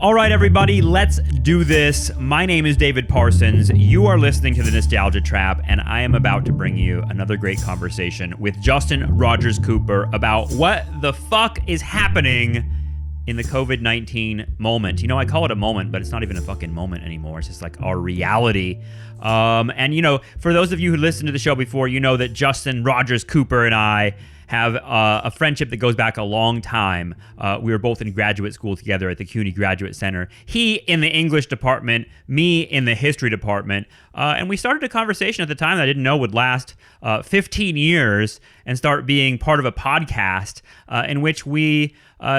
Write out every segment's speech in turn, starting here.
All right, everybody, let's do this. My name is David Parsons. You are listening to The Nostalgia Trap, and I am about to bring you another great conversation with Justin Rogers Cooper about what the fuck is happening in the COVID-19 moment. You know, I call it a moment, but it's not even a fucking moment anymore. It's just like our reality. And, you know, for those of you who listened to the show before, you know that Justin Rogers Cooper and I have a friendship that goes back a long time. We were both in graduate school together at the CUNY Graduate Center. He in the English department, me in the history department. And we started a conversation at the time that I didn't know would last 15 years and start being part of a podcast in which we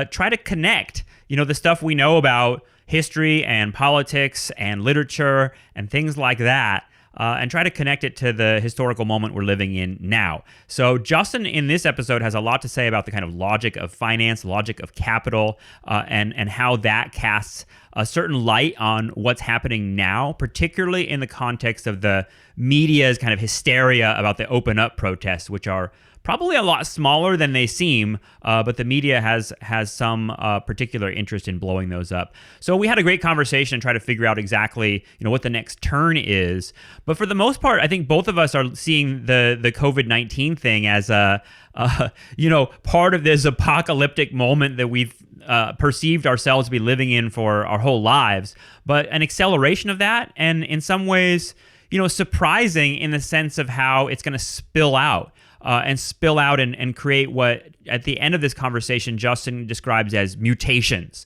try to connect, you know, the stuff we know about history and politics and literature and things like that. And try to connect it to the historical moment we're living in now. So Justin, in this episode, has a lot to say about the kind of logic of finance, logic of capital, and how that casts a certain light on what's happening now, particularly in the context of the media's kind of hysteria about the Open Up protests, which are probably a lot smaller than they seem, but the media has some particular interest in blowing those up. So we had a great conversation and try to figure out exactly, you know, what the next turn is. But for the most part, I think both of us are seeing the COVID-19 thing as a you know, part of this apocalyptic moment that we've perceived ourselves to be living in for our whole lives, but an acceleration of that, and in some ways, you know, surprising in the sense of how it's going to spill out. And create what, at the end of this conversation, Justin describes as mutations.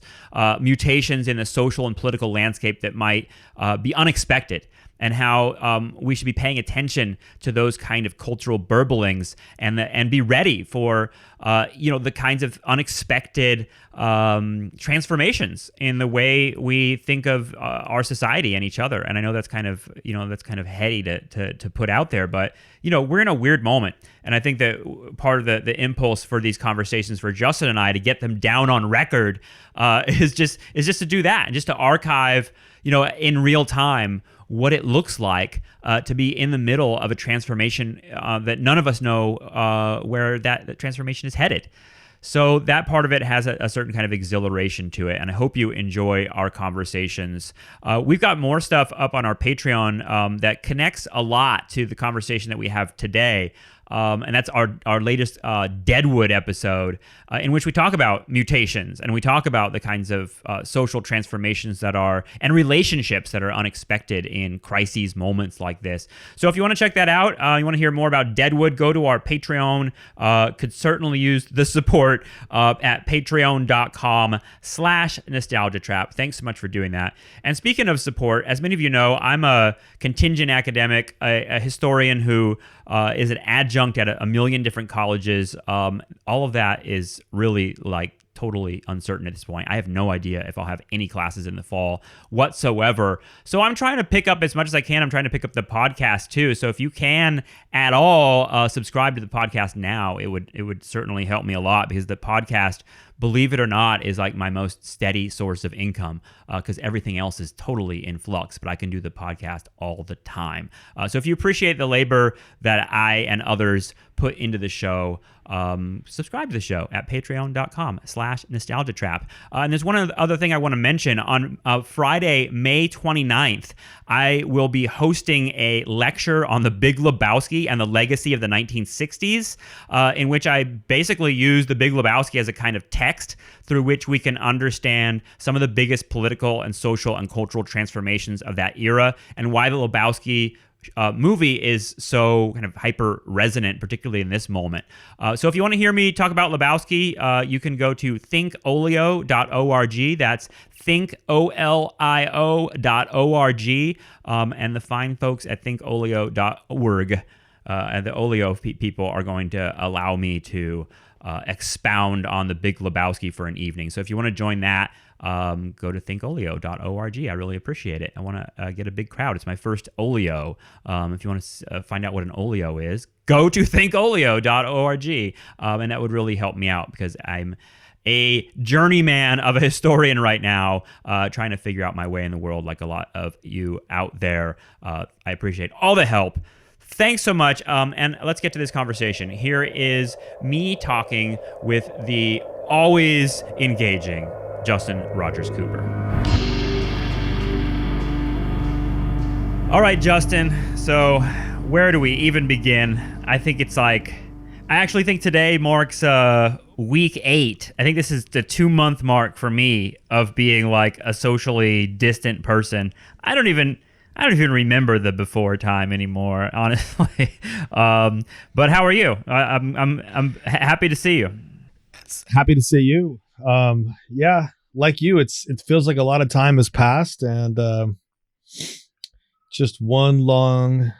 Mutations in the social and political landscape that might be unexpected, and how we should be paying attention to those kind of cultural burblings and be ready for you know, the kinds of unexpected transformations in the way we think of our society and each other. And I know that's kind of, you know, that's kind of heady to put out there, but you know, we're in a weird moment. And I think that part of the impulse for these conversations for Justin and I to get them down on record is just to do that, and just to archive, you know, in real time what it looks like to be in the middle of a transformation that none of us know where that transformation is headed. So that part of it has a certain kind of exhilaration to it, and I hope you enjoy our conversations. We've got more stuff up on our Patreon that connects a lot to the conversation that we have today. And that's our latest Deadwood episode, in which we talk about mutations, and we talk about the kinds of social transformations that are, and relationships that are unexpected in crises moments like this. So if you want to check that out, you want to hear more about Deadwood, go to our Patreon. Could certainly use the support at patreon.com/nostalgiatrap. Thanks so much for doing that. And speaking of support, as many of you know, I'm a contingent academic, a historian who is an adjunct at a million different colleges. All of that is really like totally uncertain at this point. I have no idea if I'll have any classes in the fall whatsoever. So I'm trying to pick up as much as I can. I'm trying to pick up the podcast too. So if you can at all subscribe to the podcast now, it would certainly help me a lot, because the podcast, believe it or not, is like my most steady source of income, because everything else is totally in flux, but I can do the podcast all the time. So if you appreciate the labor that I and others put into the show, subscribe to the show at patreon.com/nostalgiatrap. And there's one other thing I want to mention. On Friday, May 29th, I will be hosting a lecture on the Big Lebowski and the legacy of the 1960s, in which I basically use the Big Lebowski as a kind of text through which we can understand some of the biggest political and social and cultural transformations of that era, and why the Lebowski movie is so kind of hyper resonant, particularly in this moment. So if you want to hear me talk about Lebowski, you can go to thinkolio.org. That's thinkolio.org. And the fine folks at thinkolio.org, and the Olio people are going to allow me to expound on the Big Lebowski for an evening. So if you want to join that, go to thinkolio.org. I really appreciate it. I want to get a big crowd. It's my first Olio. If you want to find out what an Olio is, go to thinkolio.org. And that would really help me out, because I'm a journeyman of a historian right now, trying to figure out my way in the world like a lot of you out there. I appreciate all the help. Thanks so much. And let's get to this conversation. Here is me talking with the always engaging Justin Rogers Cooper. All right, Justin. So where do we even begin? I think it's like, I actually think today marks week 8. I think this is the 2-month mark for me of being like a socially distant person. I don't even remember the before time anymore, honestly. But how are you? I'm happy to see you. Happy to see you. Yeah, like you, it feels like a lot of time has passed, and just one long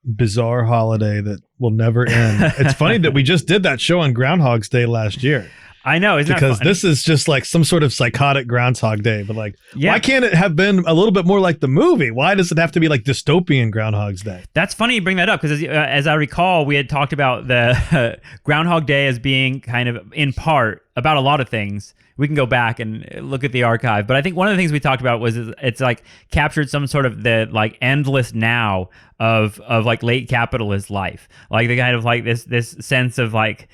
bizarre holiday that will never end. It's funny that we just did that show on Groundhog's Day last year. I know, isn't because that funny? this is just like some sort of psychotic Groundhog Day, but like, Yeah. why can't it have been a little bit more like the movie? Why does it have to be like dystopian Groundhog's Day? That's funny you bring that up because as I recall, we had talked about the Groundhog Day as being kind of in part about a lot of things. We can go back and look at the archive, but I think one of the things we talked about was it's like captured some sort of the like endless now of like late capitalist life, like the kind of like this sense of like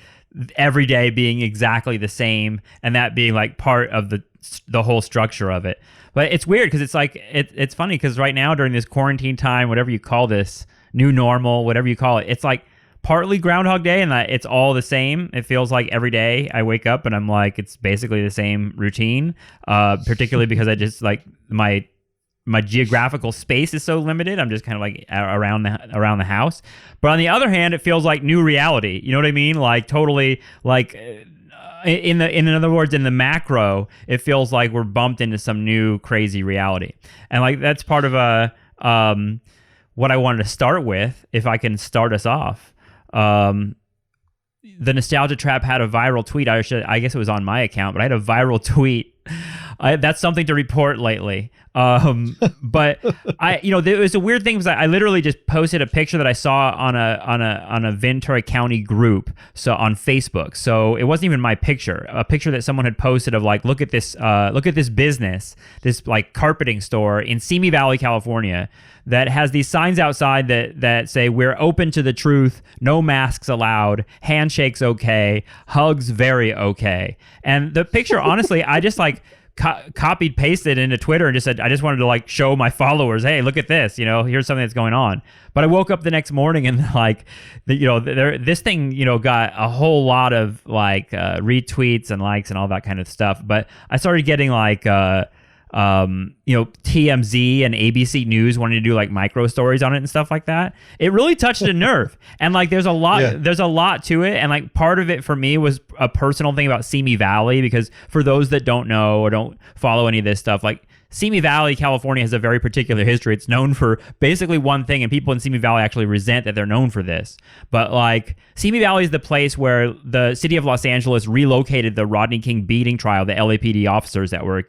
every day being exactly the same, and that being like part of the whole structure of it. But it's weird because it's like it's funny because right now during this quarantine time, whatever you call this, new normal, whatever you call it, it's like partly Groundhog Day and that it's all the same. It feels like every day I wake up and I'm like, it's basically the same routine, particularly because I just like my geographical space is so limited. I'm just kind of like around the house. But on the other hand, it feels like new reality. You know what I mean? Like totally like in other words, in the macro, it feels like we're bumped into some new crazy reality. And like that's part of what I wanted to start with, if I can start us off. The Nostalgia Trap had a viral tweet. I guess it was on my account, but I had a viral tweet. That's something to report lately. But it was a weird thing because I literally just posted a picture that I saw on a Ventura County group, so on Facebook. So it wasn't even my picture, a picture that someone had posted of like, look at this business, this like carpeting store in Simi Valley, California, that has these signs outside that say, we're open to the truth, no masks allowed, handshakes okay, hugs very okay. And the picture, honestly, I just like copied, pasted into Twitter and just said, I just wanted to like show my followers, hey, look at this, here's something that's going on. But I woke up the next morning and like, this thing, got a whole lot of like retweets and likes and all that kind of stuff. But I started getting like, TMZ and ABC News wanting to do like micro stories on it and stuff like that. It really touched a nerve. And like there's a lot to it. And like part of it for me was a personal thing about Simi Valley, because for those that don't know or don't follow any of this stuff, like Simi Valley, California has a very particular history. It's known for basically one thing, and people in Simi Valley actually resent that they're known for this. But like Simi Valley is the place where the city of Los Angeles relocated the Rodney King beating trial, the LAPD officers that were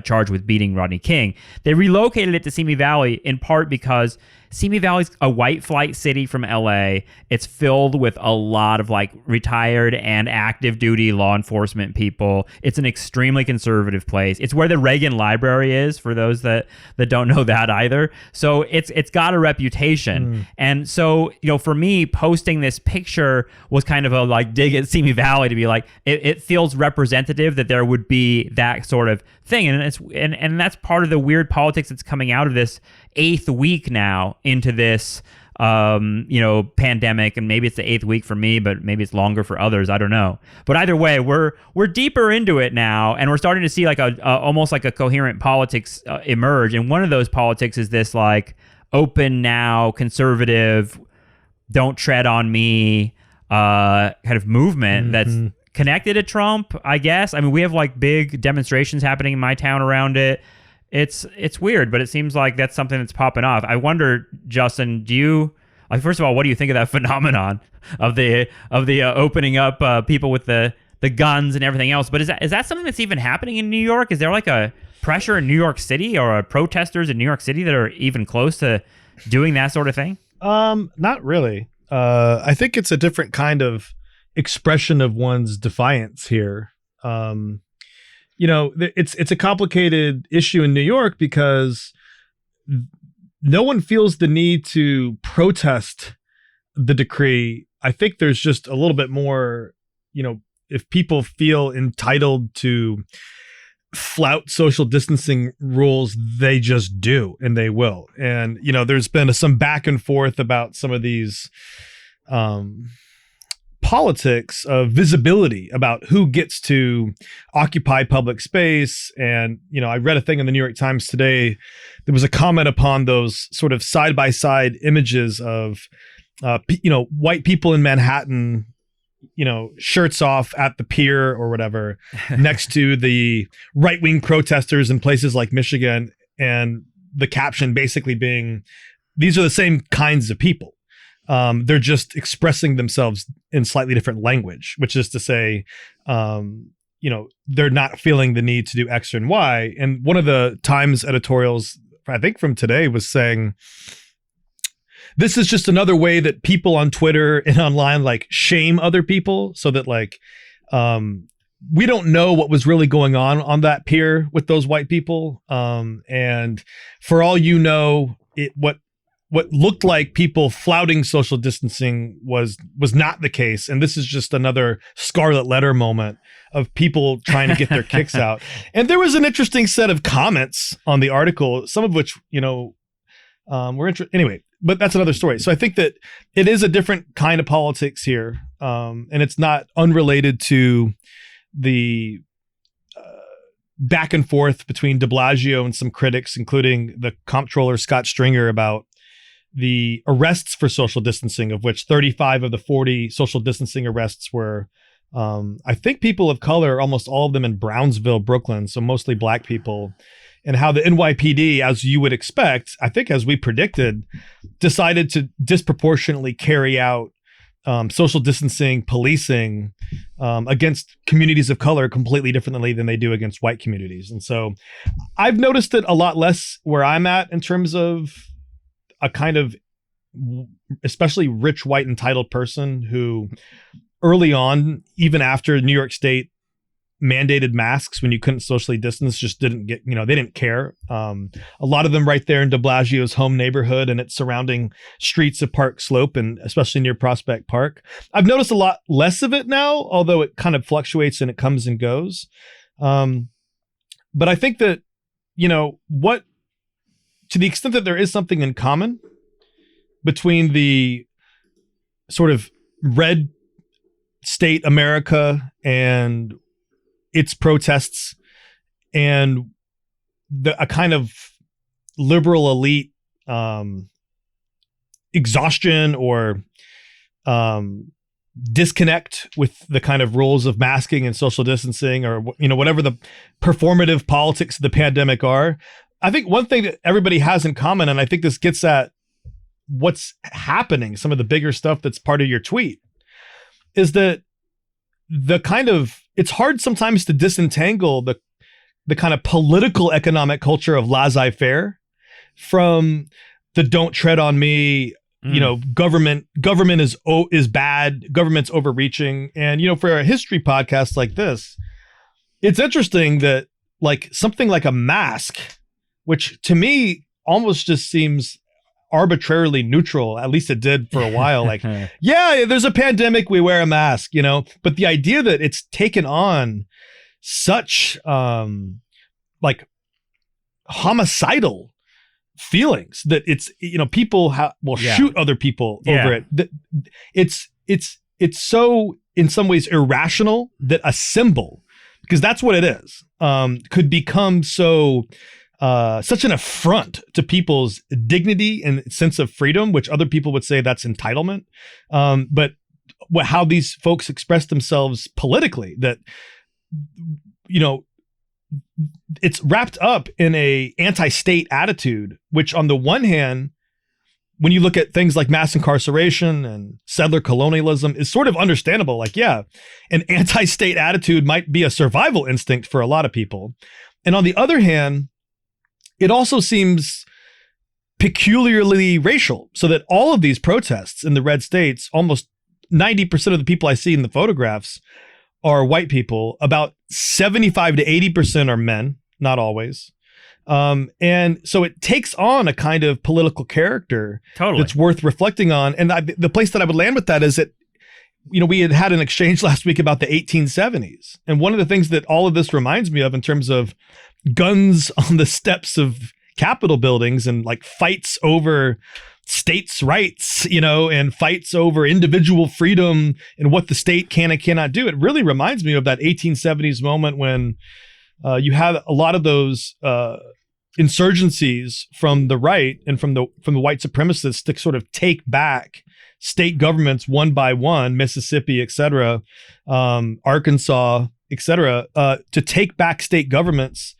charged with beating Rodney King. They relocated it to Simi Valley in part because Simi Valley's a white flight city from LA. It's filled with a lot of like retired and active duty law enforcement people. It's an extremely conservative place. It's where the Reagan Library is, for those that don't know that either. So it's got a reputation. And so, for me, posting this picture was kind of a like dig at Simi Valley to be like, it feels representative that there would be that sort of thing. And that's part of the weird politics that's coming out of this 8th week now into this pandemic. And maybe it's the 8th week for me, but maybe it's longer for others. I don't know. But either way, we're deeper into it now, and we're starting to see like a almost like a coherent politics emerge. And one of those politics is this like open now, conservative, don't tread on me kind of movement that's connected to Trump, I guess. I mean, we have like big demonstrations happening in my town around it. It's weird, but it seems like that's something that's popping off. I wonder, Justin, do you like, first of all, what do you think of that phenomenon of the opening up people with the guns and everything else? But is that something that's even happening in New York? Is there like a pressure in New York City or protesters in New York City that are even close to doing that sort of thing? Not really. I think it's a different kind of expression of one's defiance here. It's a complicated issue in New York because no one feels the need to protest the decree. I think there's just a little bit more, if people feel entitled to flout social distancing rules, they just do, and they will. And, there's been some back and forth about some of these politics of visibility about who gets to occupy public space. And, I read a thing in the New York Times today. There was a comment upon those sort of side-by-side images of, white people in Manhattan, shirts off at the pier or whatever, next to the right-wing protesters in places like Michigan. And the caption basically being, these are the same kinds of people. They're just expressing themselves in slightly different language, which is to say, they're not feeling the need to do X and Y. And one of the Times editorials, I think from today, was saying, this is just another way that people on Twitter and online shame other people, so that we don't know what was really going on that pier with those white people. And for all you know, what looked like people flouting social distancing was not the case. And this is just another Scarlet Letter moment of people trying to get their kicks out. And there was an interesting set of comments on the article, some of which, were interesting. Anyway, but that's another story. So I think that it is a different kind of politics here. And it's not unrelated to the back and forth between de Blasio and some critics, including the comptroller Scott Stringer, about the arrests for social distancing, of which 35 of the 40 social distancing arrests were, I think, people of color, almost all of them in Brownsville, Brooklyn, so mostly black people, and how the NYPD, as you would expect, I think as we predicted, decided to disproportionately carry out social distancing policing against communities of color completely differently than they do against white communities. And so I've noticed it a lot less where I'm at in terms of a kind of especially rich, white, entitled person who early on, even after New York State mandated masks when you couldn't socially distance, just didn't get, they didn't care. A lot of them right there in de Blasio's home neighborhood and its surrounding streets of Park Slope, and especially near Prospect Park. I've noticed a lot less of it now, although it kind of fluctuates and it comes and goes. But I think that, to the extent that there is something in common between the sort of red state America and its protests and a kind of liberal elite exhaustion or disconnect with the kind of rules of masking and social distancing, or whatever the performative politics of the pandemic are. I think one thing that everybody has in common, and I think this gets at what's happening, some of the bigger stuff that's part of your tweet, is that it's hard sometimes to disentangle the kind of political economic culture of laissez-faire from the don't tread on me, government is bad, government's overreaching. And, for a history podcast like this, it's interesting that something like a mask, which to me almost just seems arbitrarily neutral, at least it did for a while. Yeah, there's a pandemic, we wear a mask, but the idea that it's taken on such homicidal feelings that it's, people will shoot other people over it. It's so in some ways irrational that a symbol, because that's what it is, could become so such an affront to people's dignity and sense of freedom, which other people would say that's entitlement. But how these folks express themselves politically, that, it's wrapped up in a anti-state attitude, which on the one hand, when you look at things like mass incarceration and settler colonialism, is sort of understandable. An anti-state attitude might be a survival instinct for a lot of people. And on the other hand, it also seems peculiarly racial, so that all of these protests in the red states, almost 90% of the people I see in the photographs are white people. About 75 to 80% are men, not always. And so it takes on a kind of political character that's worth reflecting on. And the place that I would land with that is that we had an exchange last week about the 1870s. And one of the things that all of this reminds me of in terms of guns on the steps of Capitol buildings and like fights over states' rights, and fights over individual freedom and what the state can and cannot do. It really reminds me of that 1870s moment when you had a lot of those insurgencies from the right and from the white supremacists to sort of take back state governments one by one, Mississippi, et cetera, Arkansas, et cetera, to take back state governments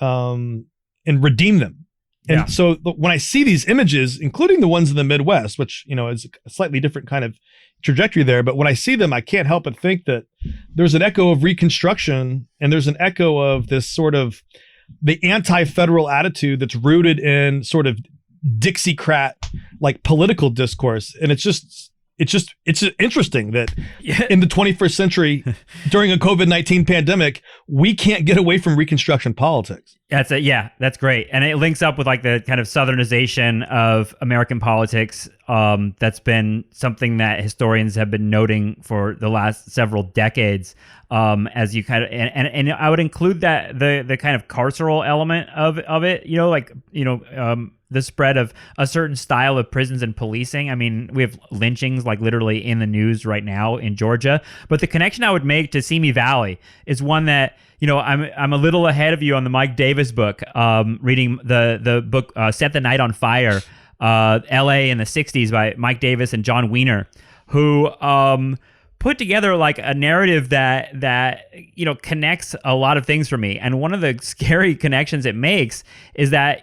and redeem them. And so when I see these images, including the ones in the Midwest, which, is a slightly different kind of trajectory there, but when I see them, I can't help but think that there's an echo of Reconstruction and there's an echo of this sort of the anti-federal attitude that's rooted in sort of Dixiecrat like political discourse. And it's interesting that in the 21st century, during a COVID-19 pandemic, we can't get away from Reconstruction politics. That's great. And it links up with like the kind of Southernization of American politics. That's been something that historians have been noting for the last several decades. As you kind of, and I would include that the kind of carceral element of it, the spread of a certain style of prisons and policing. I mean, we have lynchings like literally in the news right now in Georgia. But the connection I would make to Simi Valley is one that, I'm a little ahead of you on the Mike Davis book, reading the book Set the Night on Fire, L.A. in the 60s by Mike Davis and John Wiener, who put together like a narrative that connects a lot of things for me. And one of the scary connections it makes is that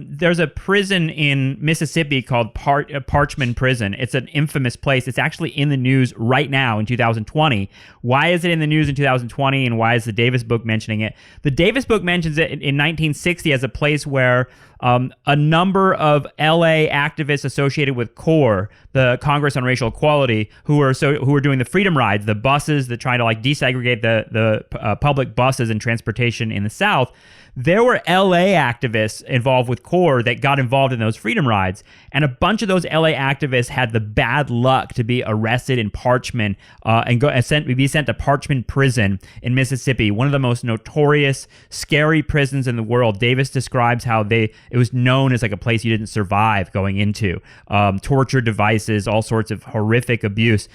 there's a prison in Mississippi called Parchman Prison. It's an infamous place. It's actually in the news right now in 2020. Why is it in the news in 2020, and why is the Davis book mentioning it? The Davis book mentions it in 1960 as a place where a number of LA activists associated with CORE, the Congress on Racial Equality, who were doing the freedom rides, the buses that trying to like desegregate the public buses and transportation in the South. There were LA activists involved with CORE that got involved in those freedom rides. And a bunch of those LA activists had the bad luck to be arrested in Parchman and be sent to Parchman Prison in Mississippi, one of the most notorious, scary prisons in the world. Davis describes how it was known as like a place you didn't survive going into. Torture devices, all sorts of horrific abuse.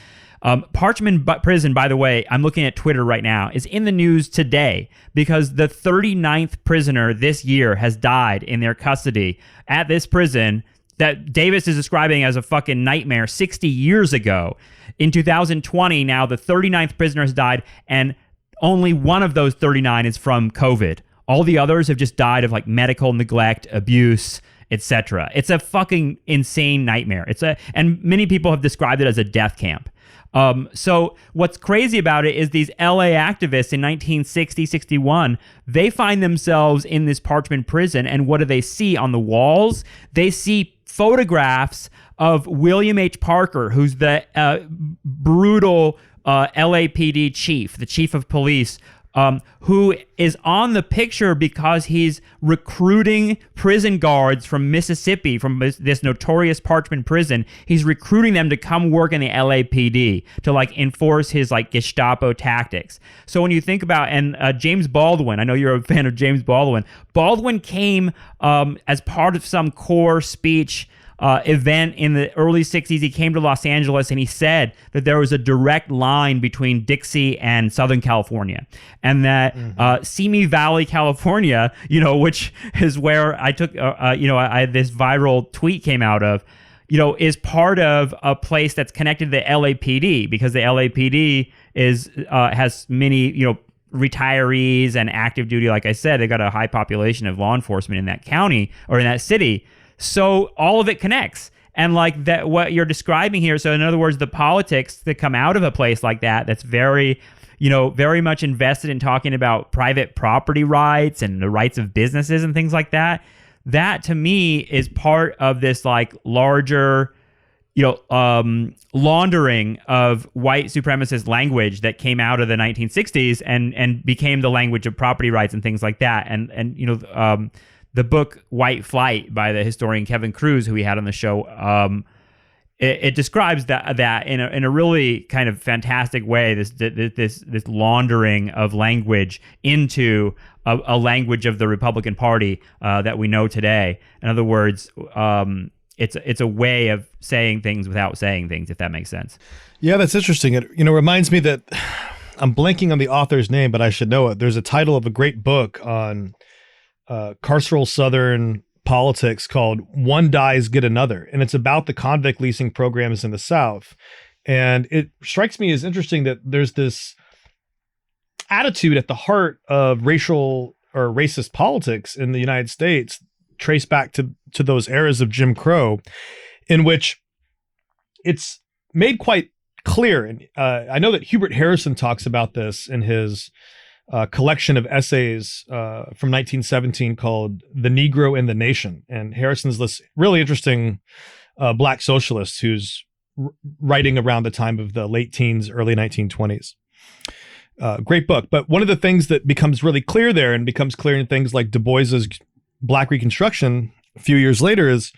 Parchman Prison, by the way, I'm looking at Twitter right now, is in the news today because the 39th prisoner this year has died in their custody at this prison that Davis is describing as a fucking nightmare 60 years ago. In 2020, now the 39th prisoner has died, and only one of those 39 is from COVID. All the others have just died of like medical neglect, abuse, etc. It's a fucking insane nightmare. And many people have described it as a death camp. So what's crazy about it is these LA activists in 1960, 61, they find themselves in this Parchman Prison, and what do they see on the walls? They see photographs of William H. Parker, who's the brutal LAPD chief, the chief of police, who is on the picture because he's recruiting prison guards from Mississippi, from this notorious Parchman Prison. He's recruiting them to come work in the LAPD to like enforce his like Gestapo tactics. So when you think about, and James Baldwin, I know you're a fan of James Baldwin. Baldwin came as part of some CORE speech event in the early 60s. He came to Los Angeles and he said that there was a direct line between Dixie and Southern California, and that Simi Valley, California, which is where I took, this viral tweet came out of, is part of a place that's connected to the LAPD, because the LAPD has many, retirees and active duty. Like I said, they got a high population of law enforcement in that county or in that city. So all of it connects. And like that, what you're describing here. So in other words, the politics that come out of a place like that, that's very, very much invested in talking about private property rights and the rights of businesses and things like that. That to me is part of this like larger, laundering of white supremacist language that came out of the 1960s and became the language of property rights and things like that. And the book White Flight by the historian Kevin Cruz, who we had on the show, it describes that in a really kind of fantastic way. This laundering of language into a language of the Republican Party that we know today. In other words, it's a way of saying things without saying things, if that makes sense. Yeah, that's interesting. It reminds me that I'm blanking on the author's name, but I should know it. There's a title of a great book on carceral Southern politics called One Dies, Get Another. And it's about the convict leasing programs in the South. And it strikes me as interesting that there's this attitude at the heart of racial or racist politics in the United States, traced back to those eras of Jim Crow, in which it's made quite clear. And I know that Hubert Harrison talks about this in his collection of essays from 1917 called The Negro in the Nation. And Harrison's this really interesting black socialist who's writing around the time of the late teens, early 1920s. Great book. But one of the things that becomes really clear there, and becomes clear in things like Du Bois's Black Reconstruction a few years later, is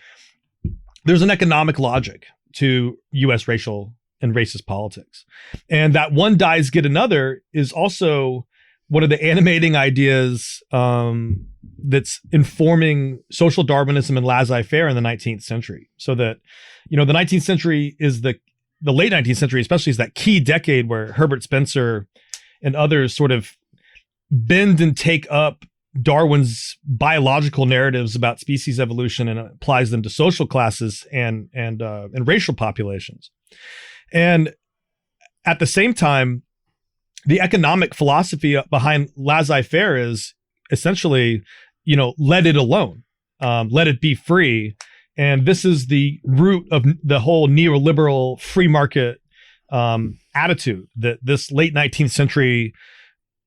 there's an economic logic to U.S. racial and racist politics. And that one dies, get another is also one of the animating ideas that's informing social Darwinism and laissez-faire in the 19th century. So that, the 19th century is the late 19th century, especially, is that key decade where Herbert Spencer and others sort of bend and take up Darwin's biological narratives about species evolution and applies them to social classes and racial populations. And at the same time, the economic philosophy behind laissez-faire is essentially, let it alone, let it be free. And this is the root of the whole neoliberal free market attitude, that this late 19th century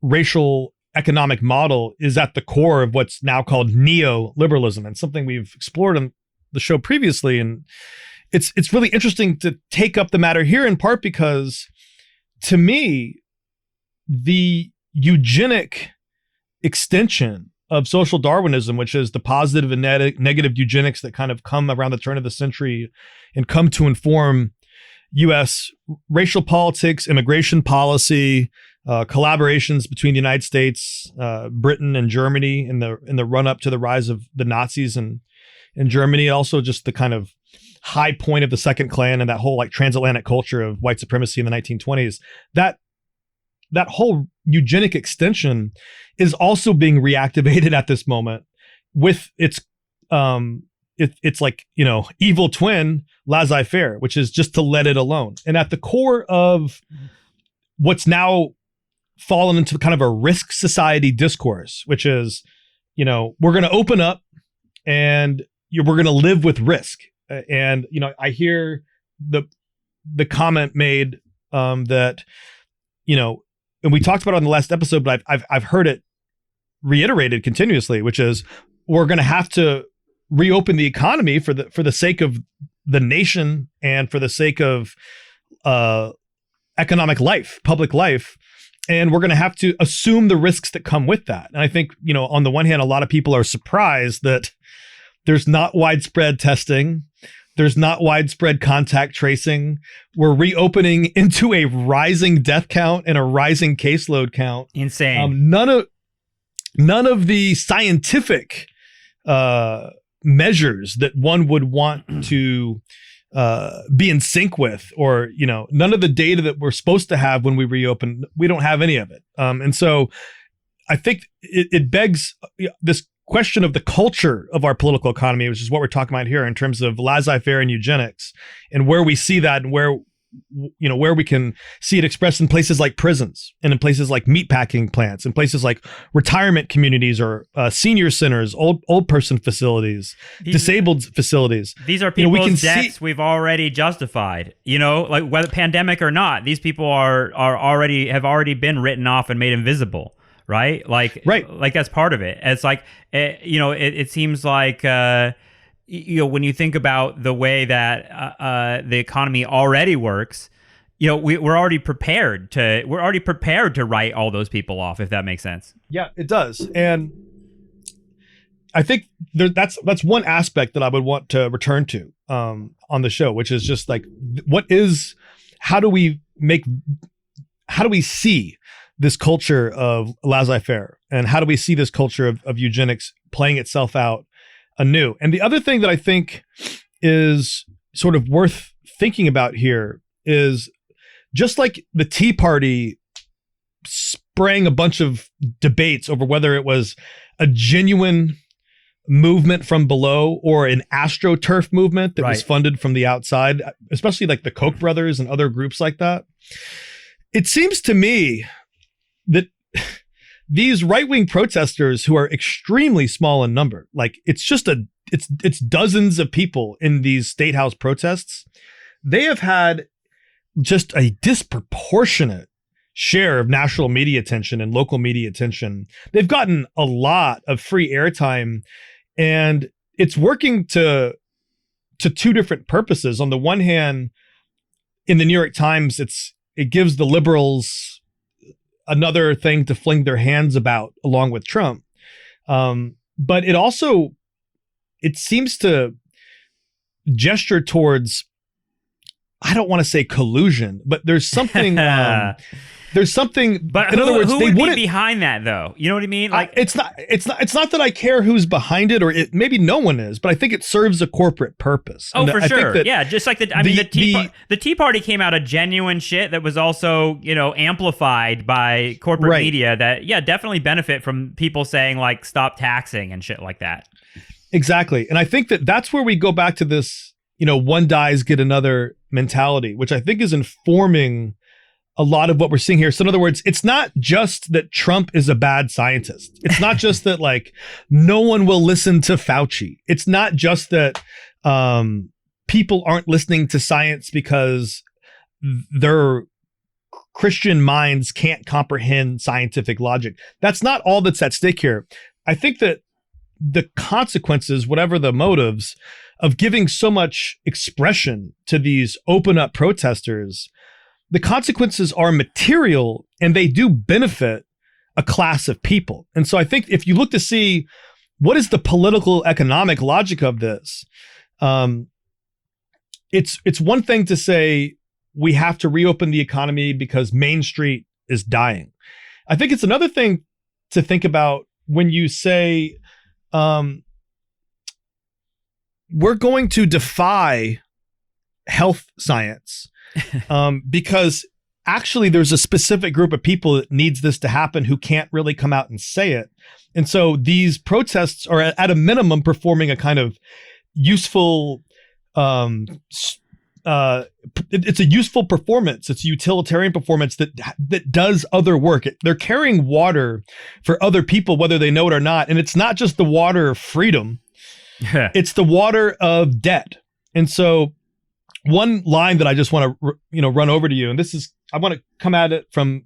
racial economic model is at the core of what's now called neoliberalism, and something we've explored on the show previously. And it's really interesting to take up the matter here, in part because, to me, the eugenic extension of social Darwinism, which is the positive and negative eugenics that kind of come around the turn of the century and come to inform U.S. racial politics, immigration policy, collaborations between the United States, Britain, and Germany in the run up to the rise of the Nazis in Germany. Also, just the kind of high point of the Second Klan and that whole like transatlantic culture of white supremacy in the 1920s. That whole eugenic extension is also being reactivated at this moment with its like, evil twin, laissez-faire, which is just to let it alone. And at the core of what's now fallen into kind of a risk society discourse, which is, we're going to open up and we're going to live with risk. And, I hear the comment made that, and we talked about it on the last episode, but I've heard it reiterated continuously, which is we're going to have to reopen the economy for the sake of the nation and for the sake of economic life, public life. And we're going to have to assume the risks that come with that. And I think, on the one hand, a lot of people are surprised that there's not widespread testing. There's not widespread contact tracing. We're reopening into a rising death count and a rising caseload count. Insane. None of the scientific measures that one would want to be in sync with, or none of the data that we're supposed to have when we reopen, we don't have any of it. And so I think it begs this question of the culture of our political economy, which is what we're talking about here in terms of laissez-faire and eugenics, and where we see that, and where we can see it expressed in places like prisons, and in places like meatpacking plants, and places like retirement communities, or senior centers, old person facilities, disabled facilities. These are people's debts we've already justified. Like whether pandemic or not, these people have already been written off and made invisible. Right? Like that's part of it. It's like, it seems like, when you think about the way that the economy already works, we're already prepared to write all those people off, if that makes sense. Yeah, it does. And I think that's one aspect that I would want to return to on the show, which is just like, how do we see this culture of laissez-faire, and how do we see this culture of eugenics playing itself out anew? And the other thing that I think is sort of worth thinking about here is, just like the Tea Party sprang a bunch of debates over whether it was a genuine movement from below or an astroturf movement that was funded from the outside, especially like the Koch brothers and other groups like that. It seems to me that these right-wing protesters, who are extremely small in number, like it's dozens of people in these state house protests, they have had just a disproportionate share of national media attention and local media attention. They've gotten a lot of free airtime, and it's working to two different purposes. On the one hand, in the New York Times, it gives the liberals another thing to fling their hands about along with Trump. But it seems to gesture towards, I don't want to say collusion, but there's something, but in other words, who would be behind that though? You know what I mean? Like, it's not that I care who's behind it, or maybe no one is, but I think it serves a corporate purpose. Oh, for sure. Yeah. Just like the Tea Party came out of genuine shit that was also, amplified by corporate media that, definitely benefit from people saying like, stop taxing and shit like that. Exactly. And I think that's where we go back to this, one dies, get another mentality, which I think is informing a lot of what we're seeing here. So in other words, it's not just that Trump is a bad scientist. It's not just that like no one will listen to Fauci. It's not just that people aren't listening to science because their Christian minds can't comprehend scientific logic. That's not all that's at stake here. I think that the consequences, whatever the motives, of giving so much expression to these open up protesters, the consequences are material, and they do benefit a class of people. And so I think if you look to see what is the political economic logic of this, it's one thing to say we have to reopen the economy because Main Street is dying. I think it's another thing to think about when you say we're going to defy health science. Because actually there's a specific group of people that needs this to happen who can't really come out and say it. And so these protests are at a minimum performing a kind of useful, it's a useful performance. It's a utilitarian performance that does other work. They're carrying water for other people, whether they know it or not. And it's not just the water of freedom. It's the water of debt. And so one line that I just want to, run over to you, and I want to come at it from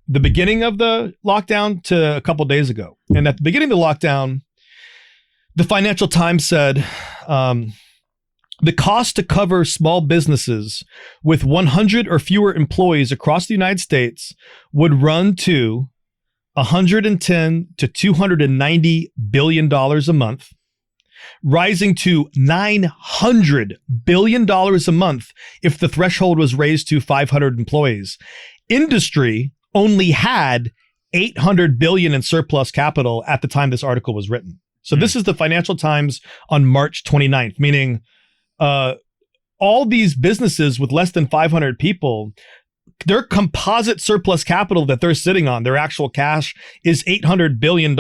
the beginning of the lockdown to a couple of days ago. And at the beginning of the lockdown, the Financial Times said, the cost to cover small businesses with 100 or fewer employees across the United States would run to $110 to $290 billion a month, rising to $900 billion a month if the threshold was raised to 500 employees. Industry only had $800 billion in surplus capital at the time this article was written. So this is the Financial Times on March 29th, meaning all these businesses with less than 500 people, their composite surplus capital that they're sitting on, their actual cash, is $800 billion.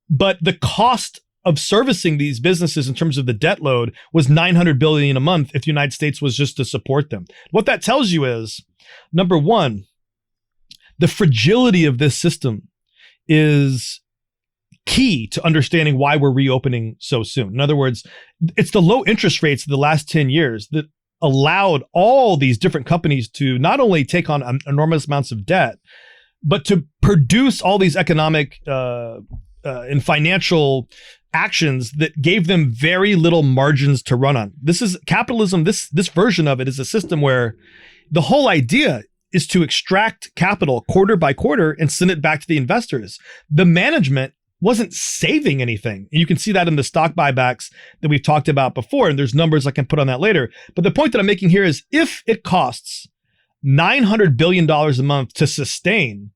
But the cost of servicing these businesses in terms of the debt load was $900 billion a month if the United States was just to support them. What that tells you is, number one, the fragility of this system is key to understanding why we're reopening so soon. In other words, it's the low interest rates of the last 10 years that allowed all these different companies to not only take on enormous amounts of debt, but to produce all these economic and financial actions that gave them very little margins to run on. This is capitalism. This version of it is a system where the whole idea is to extract capital quarter by quarter and send it back to the investors. The management wasn't saving anything. And you can see that in the stock buybacks that we've talked about before. And there's numbers I can put on that later. But the point that I'm making here is if it costs $900 billion a month to sustain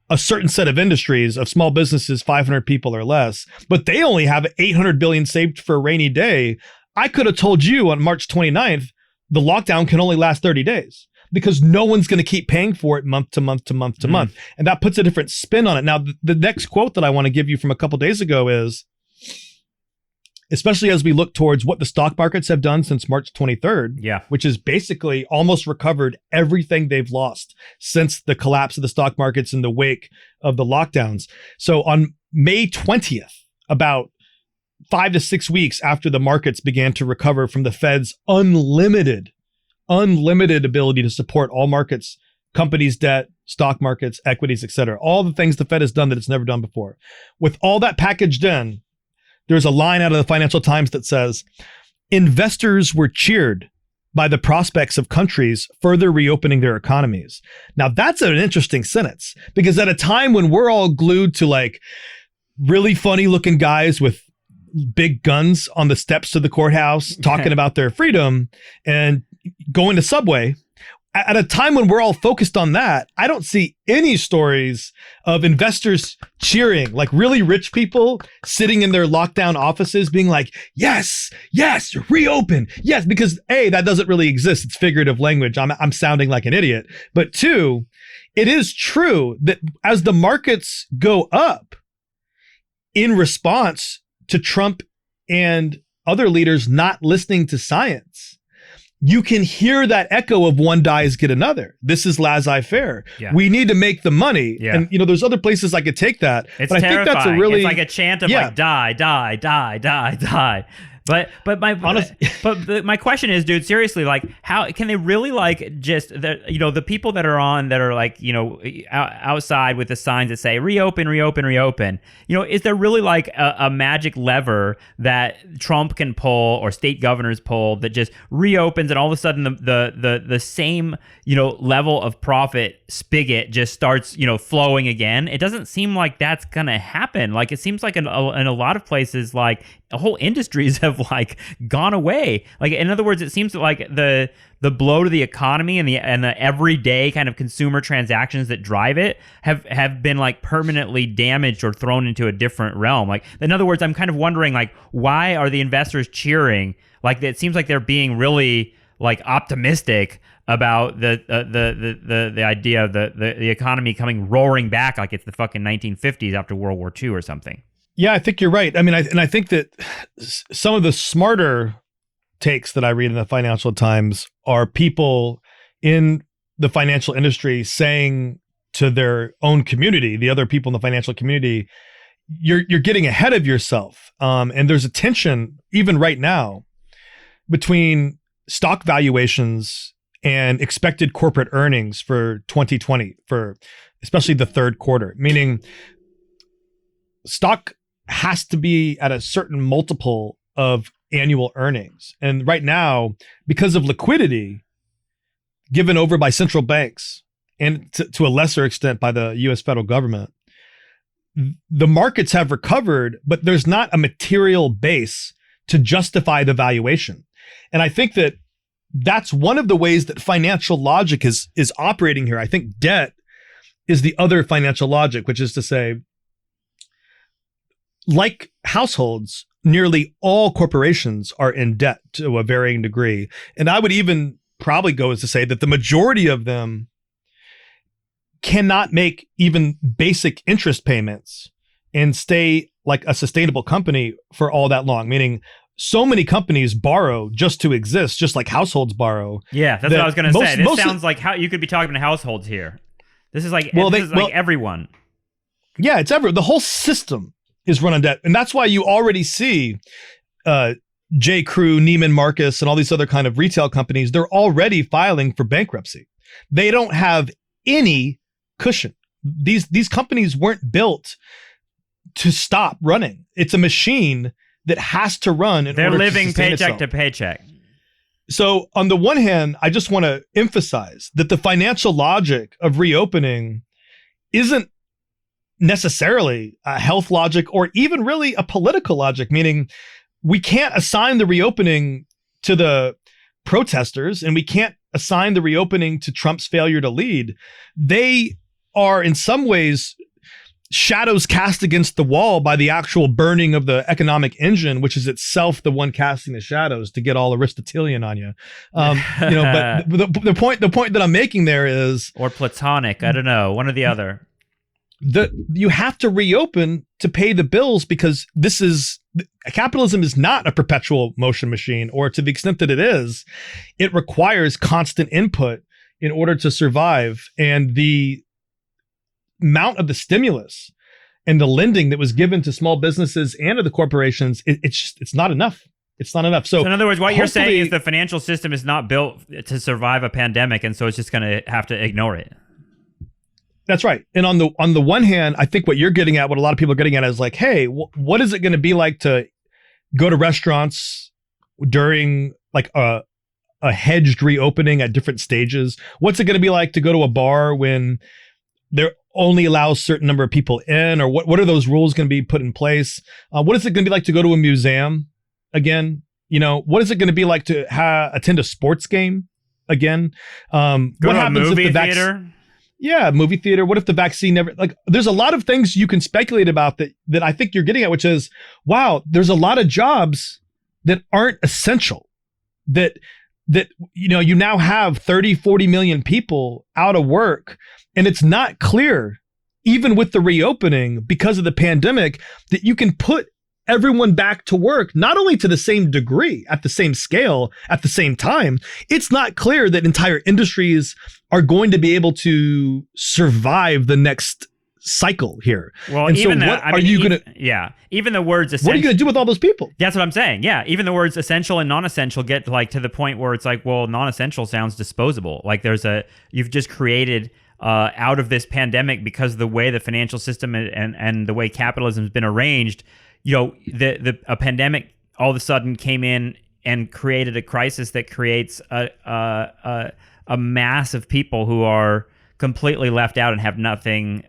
a certain set of industries of small businesses, 500 people or less, but they only have 800 billion saved for a rainy day, I could have told you on March 29th, the lockdown can only last 30 days because no one's going to keep paying for it month to month to month to month. And that puts a different spin on it. Now, the next quote that I want to give you from a couple days ago is, especially as we look towards what the stock markets have done since March 23rd, which is basically almost recovered everything they've lost since the collapse of the stock markets in the wake of the lockdowns. So on May 20th, about 5 to 6 weeks after the markets began to recover from the Fed's unlimited ability to support all markets, companies, debt, stock markets, equities, et cetera, all the things the Fed has done that it's never done before. With all that packaged in, there's a line out of the Financial Times that says, investors were cheered by the prospects of countries further reopening their economies. Now, that's an interesting sentence because at a time when we're all glued to like really funny looking guys with big guns on the steps to the courthouse talking about their freedom and going to Subway, at a time when we're all focused on that, I don't see any stories of investors cheering, like really rich people sitting in their lockdown offices being like, yes, reopen. Yes, because A, that doesn't really exist. It's figurative language. I'm sounding like an idiot. But two, it is true that as the markets go up in response to Trump and other leaders not listening to science, you can hear that echo of one dies, get another. This is laissez-faire. We need to make the money. And, there's other places I could take that. It's but terrifying. I think that's a really... It's like a chant of like, die, die, die, die, die. But my question is, dude, seriously, like, how can they really like just the people that are on that are like outside with the signs that say reopen, reopen, reopen? Is there really like a magic lever that Trump can pull or state governors pull that just reopens and all of a sudden the same level of profit spigot just starts flowing again? It doesn't seem like that's gonna happen. Like it seems like in a lot of places like whole industries have like gone away. Like in other words, it seems like the blow to the economy and the everyday kind of consumer transactions that drive it have been like permanently damaged or thrown into a different realm. Like in other words, I'm kind of wondering like why are the investors cheering? Like it seems like they're being really like optimistic about the idea of the economy coming roaring back like it's the fucking 1950s after World War II or something. Yeah, I think you're right. I mean, I think that some of the smarter takes that I read in the Financial Times are people in the financial industry saying to their own community, the other people in the financial community, you're getting ahead of yourself. And there's a tension even right now between stock valuations and expected corporate earnings for 2020, for especially the third quarter, meaning stock has to be at a certain multiple of annual earnings. And right now, because of liquidity given over by central banks and to a lesser extent by the US federal government, the markets have recovered, but there's not a material base to justify the valuation. And I think that that's one of the ways that financial logic is operating here. I think debt is the other financial logic, which is to say, like households, nearly all corporations are in debt to a varying degree. And I would even probably go as to say that the majority of them cannot make even basic interest payments and stay like a sustainable company for all that long, meaning so many companies borrow just to exist, just like households borrow. Yeah, that's what I was going to say. This sounds like how you could be talking to households here. This is like, everyone. Yeah, it's the whole system is run on debt. And that's why you already see J. Crew, Neiman Marcus, and all these other kind of retail companies, they're already filing for bankruptcy. They don't have any cushion. These companies weren't built to stop running. It's a machine that has to run in order to sustain itself. They're living paycheck to paycheck. So on the one hand, I just want to emphasize that the financial logic of reopening isn't necessarily a health logic or even really a political logic, meaning we can't assign the reopening to the protesters and we can't assign the reopening to Trump's failure to lead. They are in some ways shadows cast against the wall by the actual burning of the economic engine, which is itself the one casting the shadows to get all Aristotelian on you. But the point that I'm making there is, or Platonic, I don't know, one or the other. You have to reopen to pay the bills because capitalism is not a perpetual motion machine, or to the extent that it is, it requires constant input in order to survive. And the amount of the stimulus and the lending that was given to small businesses and to the corporations, it's not enough. It's not enough. So in other words, what you're saying is the financial system is not built to survive a pandemic, and so it's just going to have to ignore it. That's right. And on the one hand, I think what you're getting at, what a lot of people are getting at is like, hey, what is it going to be like to go to restaurants during like a hedged reopening at different stages? What's it going to be like to go to a bar when there only allows a certain number of people in, or what are those rules going to be put in place? What is it going to be like to go to a museum again? What is it going to be like to attend a sports game again? What happens if the theater? Yeah, movie theater. What if the vaccine never, there's a lot of things you can speculate about that I think you're getting at, which is, wow, there's a lot of jobs that aren't essential, that you now have 30, 40 million people out of work. And it's not clear, even with the reopening, because of the pandemic, that you can put everyone back to work, not only to the same degree, at the same scale, at the same time. It's not clear that entire industries are going to be able to survive the next cycle here. Well, and even so that, even the words essential. What are you going to do with all those people? That's what I'm saying. Yeah, even the words essential and non-essential get to the point where it's like, well, non-essential sounds disposable. Like you've just created out of this pandemic, because of the way the financial system and the way capitalism has been arranged, a pandemic all of a sudden came in and created a crisis that creates a mass of people who are completely left out and have nothing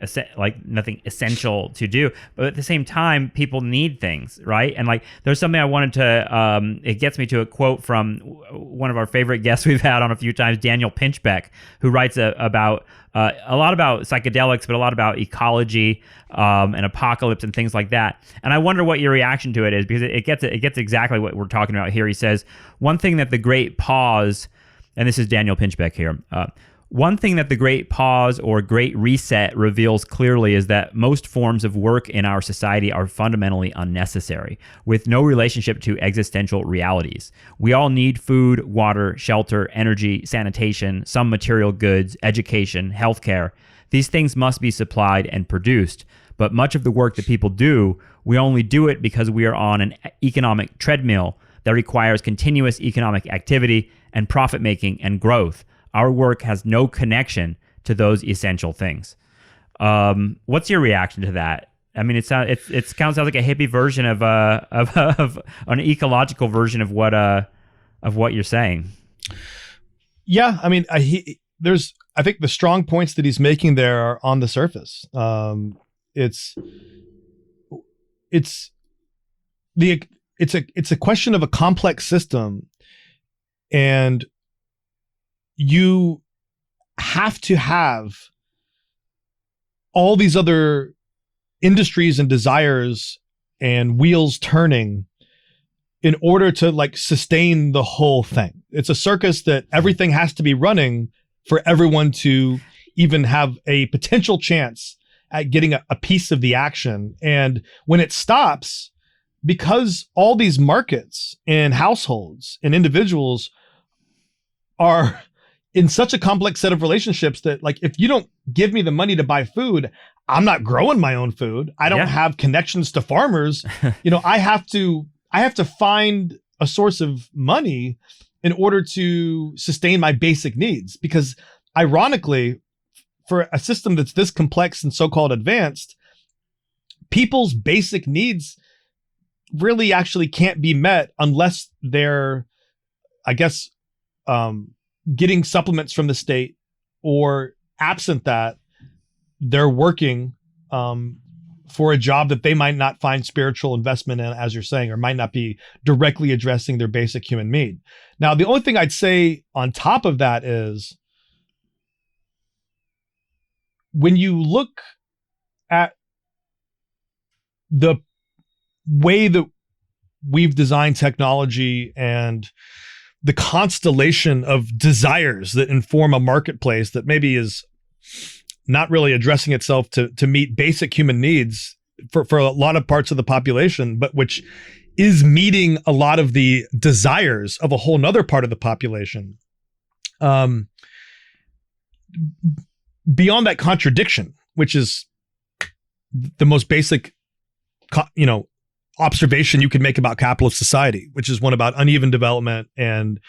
essential to do. But at the same time, people need things, right? And there's something I wanted to, it gets me to a quote from one of our favorite guests we've had on a few times, Daniel Pinchbeck, who writes about a lot about psychedelics, but a lot about ecology and apocalypse and things like that. And I wonder what your reaction to it is, because it gets exactly what we're talking about here. He says, one thing that the Great Pause, and this is Daniel Pinchbeck here, one thing that the Great Pause or Great Reset reveals clearly is that most forms of work in our society are fundamentally unnecessary, with no relationship to existential realities. We all need food, water, shelter, energy, sanitation, some material goods, education, healthcare. These things must be supplied and produced, but much of the work that people do, we only do it because we are on an economic treadmill that requires continuous economic activity and profit-making and growth. Our work has no connection to those essential things. What's your reaction to that? I mean, it kind of sounds like a hippie version of an ecological version of what you're saying. Yeah, I mean, I think the strong points that he's making there are on the surface. It's a question of a complex system, and you have to have all these other industries and desires and wheels turning in order to sustain the whole thing. It's a circus that everything has to be running for everyone to even have a potential chance at getting a piece of the action. And when it stops, because all these markets and households and individuals are in such a complex set of relationships that if you don't give me the money to buy food, I'm not growing my own food. I don't have connections to farmers. I have to find a source of money in order to sustain my basic needs. Because ironically, for a system that's this complex and so-called advanced, people's basic needs really actually can't be met unless they're, getting supplements from the state, or absent that, they're working for a job that they might not find spiritual investment in, as you're saying, or might not be directly addressing their basic human need. Now, the only thing I'd say on top of that is when you look at the way that we've designed technology and the constellation of desires that inform a marketplace that maybe is not really addressing itself to meet basic human needs for a lot of parts of the population, but which is meeting a lot of the desires of a whole nother part of the population. Beyond that contradiction, which is the most basic, observation you can make about capitalist society, which is one about uneven development and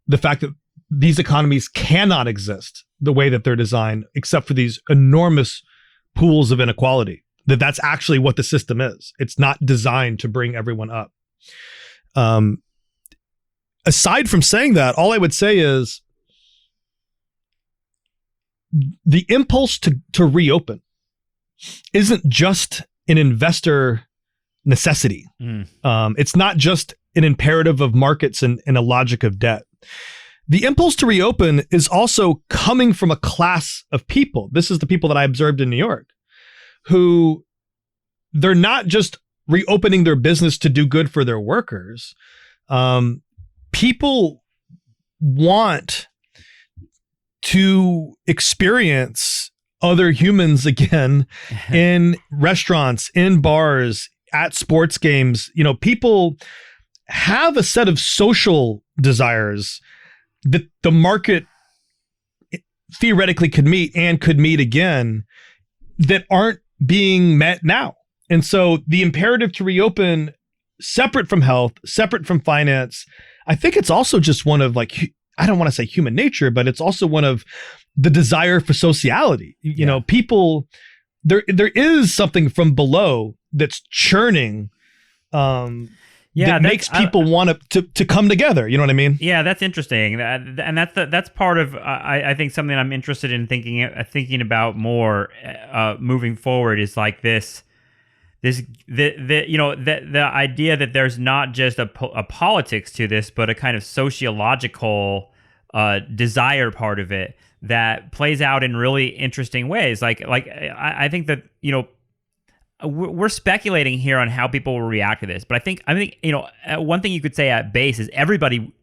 the fact that these economies cannot exist the way that they're designed, except for these enormous pools of inequality. That's actually what the system is. It's not designed to bring everyone up. Aside from saying that, all I would say is the impulse to reopen isn't just an investor necessity. It's not just an imperative of markets and a logic of debt. The impulse to reopen is also coming from a class of people. This is the people that I observed in New York, who they're not just reopening their business to do good for their workers. People want to experience other humans again in restaurants, in bars, at sports games. People have a set of social desires that the market theoretically could meet again that aren't being met now. And so the imperative to reopen, separate from health, separate from finance, I think it's also just one of, like, I don't want to say human nature, but it's also one of the desire for sociality. People, there is something from below that's churning, that makes people want to come together. You know what I mean? Yeah, that's interesting, and that's part of I think something I'm interested in thinking about more moving forward is like the idea that there's not just a politics to this, but a kind of sociological desire part of it that plays out in really interesting ways. Like I think that we're speculating here on how people will react to this, but I think one thing you could say at base is everybody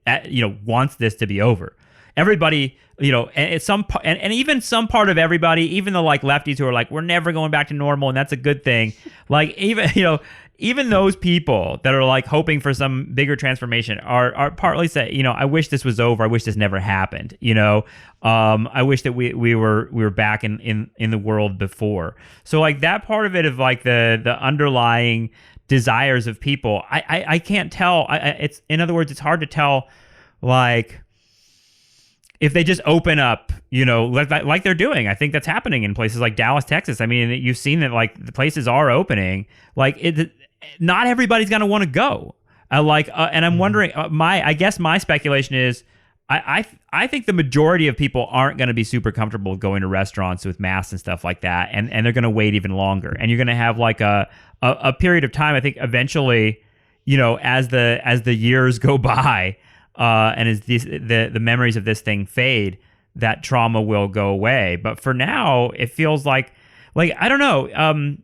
wants this to be over. Everybody, and it's and even some part of everybody, even the like lefties who are like, we're never going back to normal, and that's a good thing. Like even those people that are like hoping for some bigger transformation are partly say, I wish this was over. I wish this never happened. I wish that we were back in the world before. So like that part of it of like the underlying desires of people, I can't tell. It's, in other words, it's hard to tell, like, if they just open up, like they're doing. I think that's happening in places like Dallas, Texas. I mean, you've seen that, like, the places are opening. Like, not everybody's going to want to go. And I'm wondering, I guess my speculation is, I think the majority of people aren't going to be super comfortable going to restaurants with masks and stuff like that, and they're going to wait even longer. And you're going to have like a period of time. I think eventually, as the years go by, and as the memories of this thing fade, that trauma will go away. But for now, it feels like I don't know.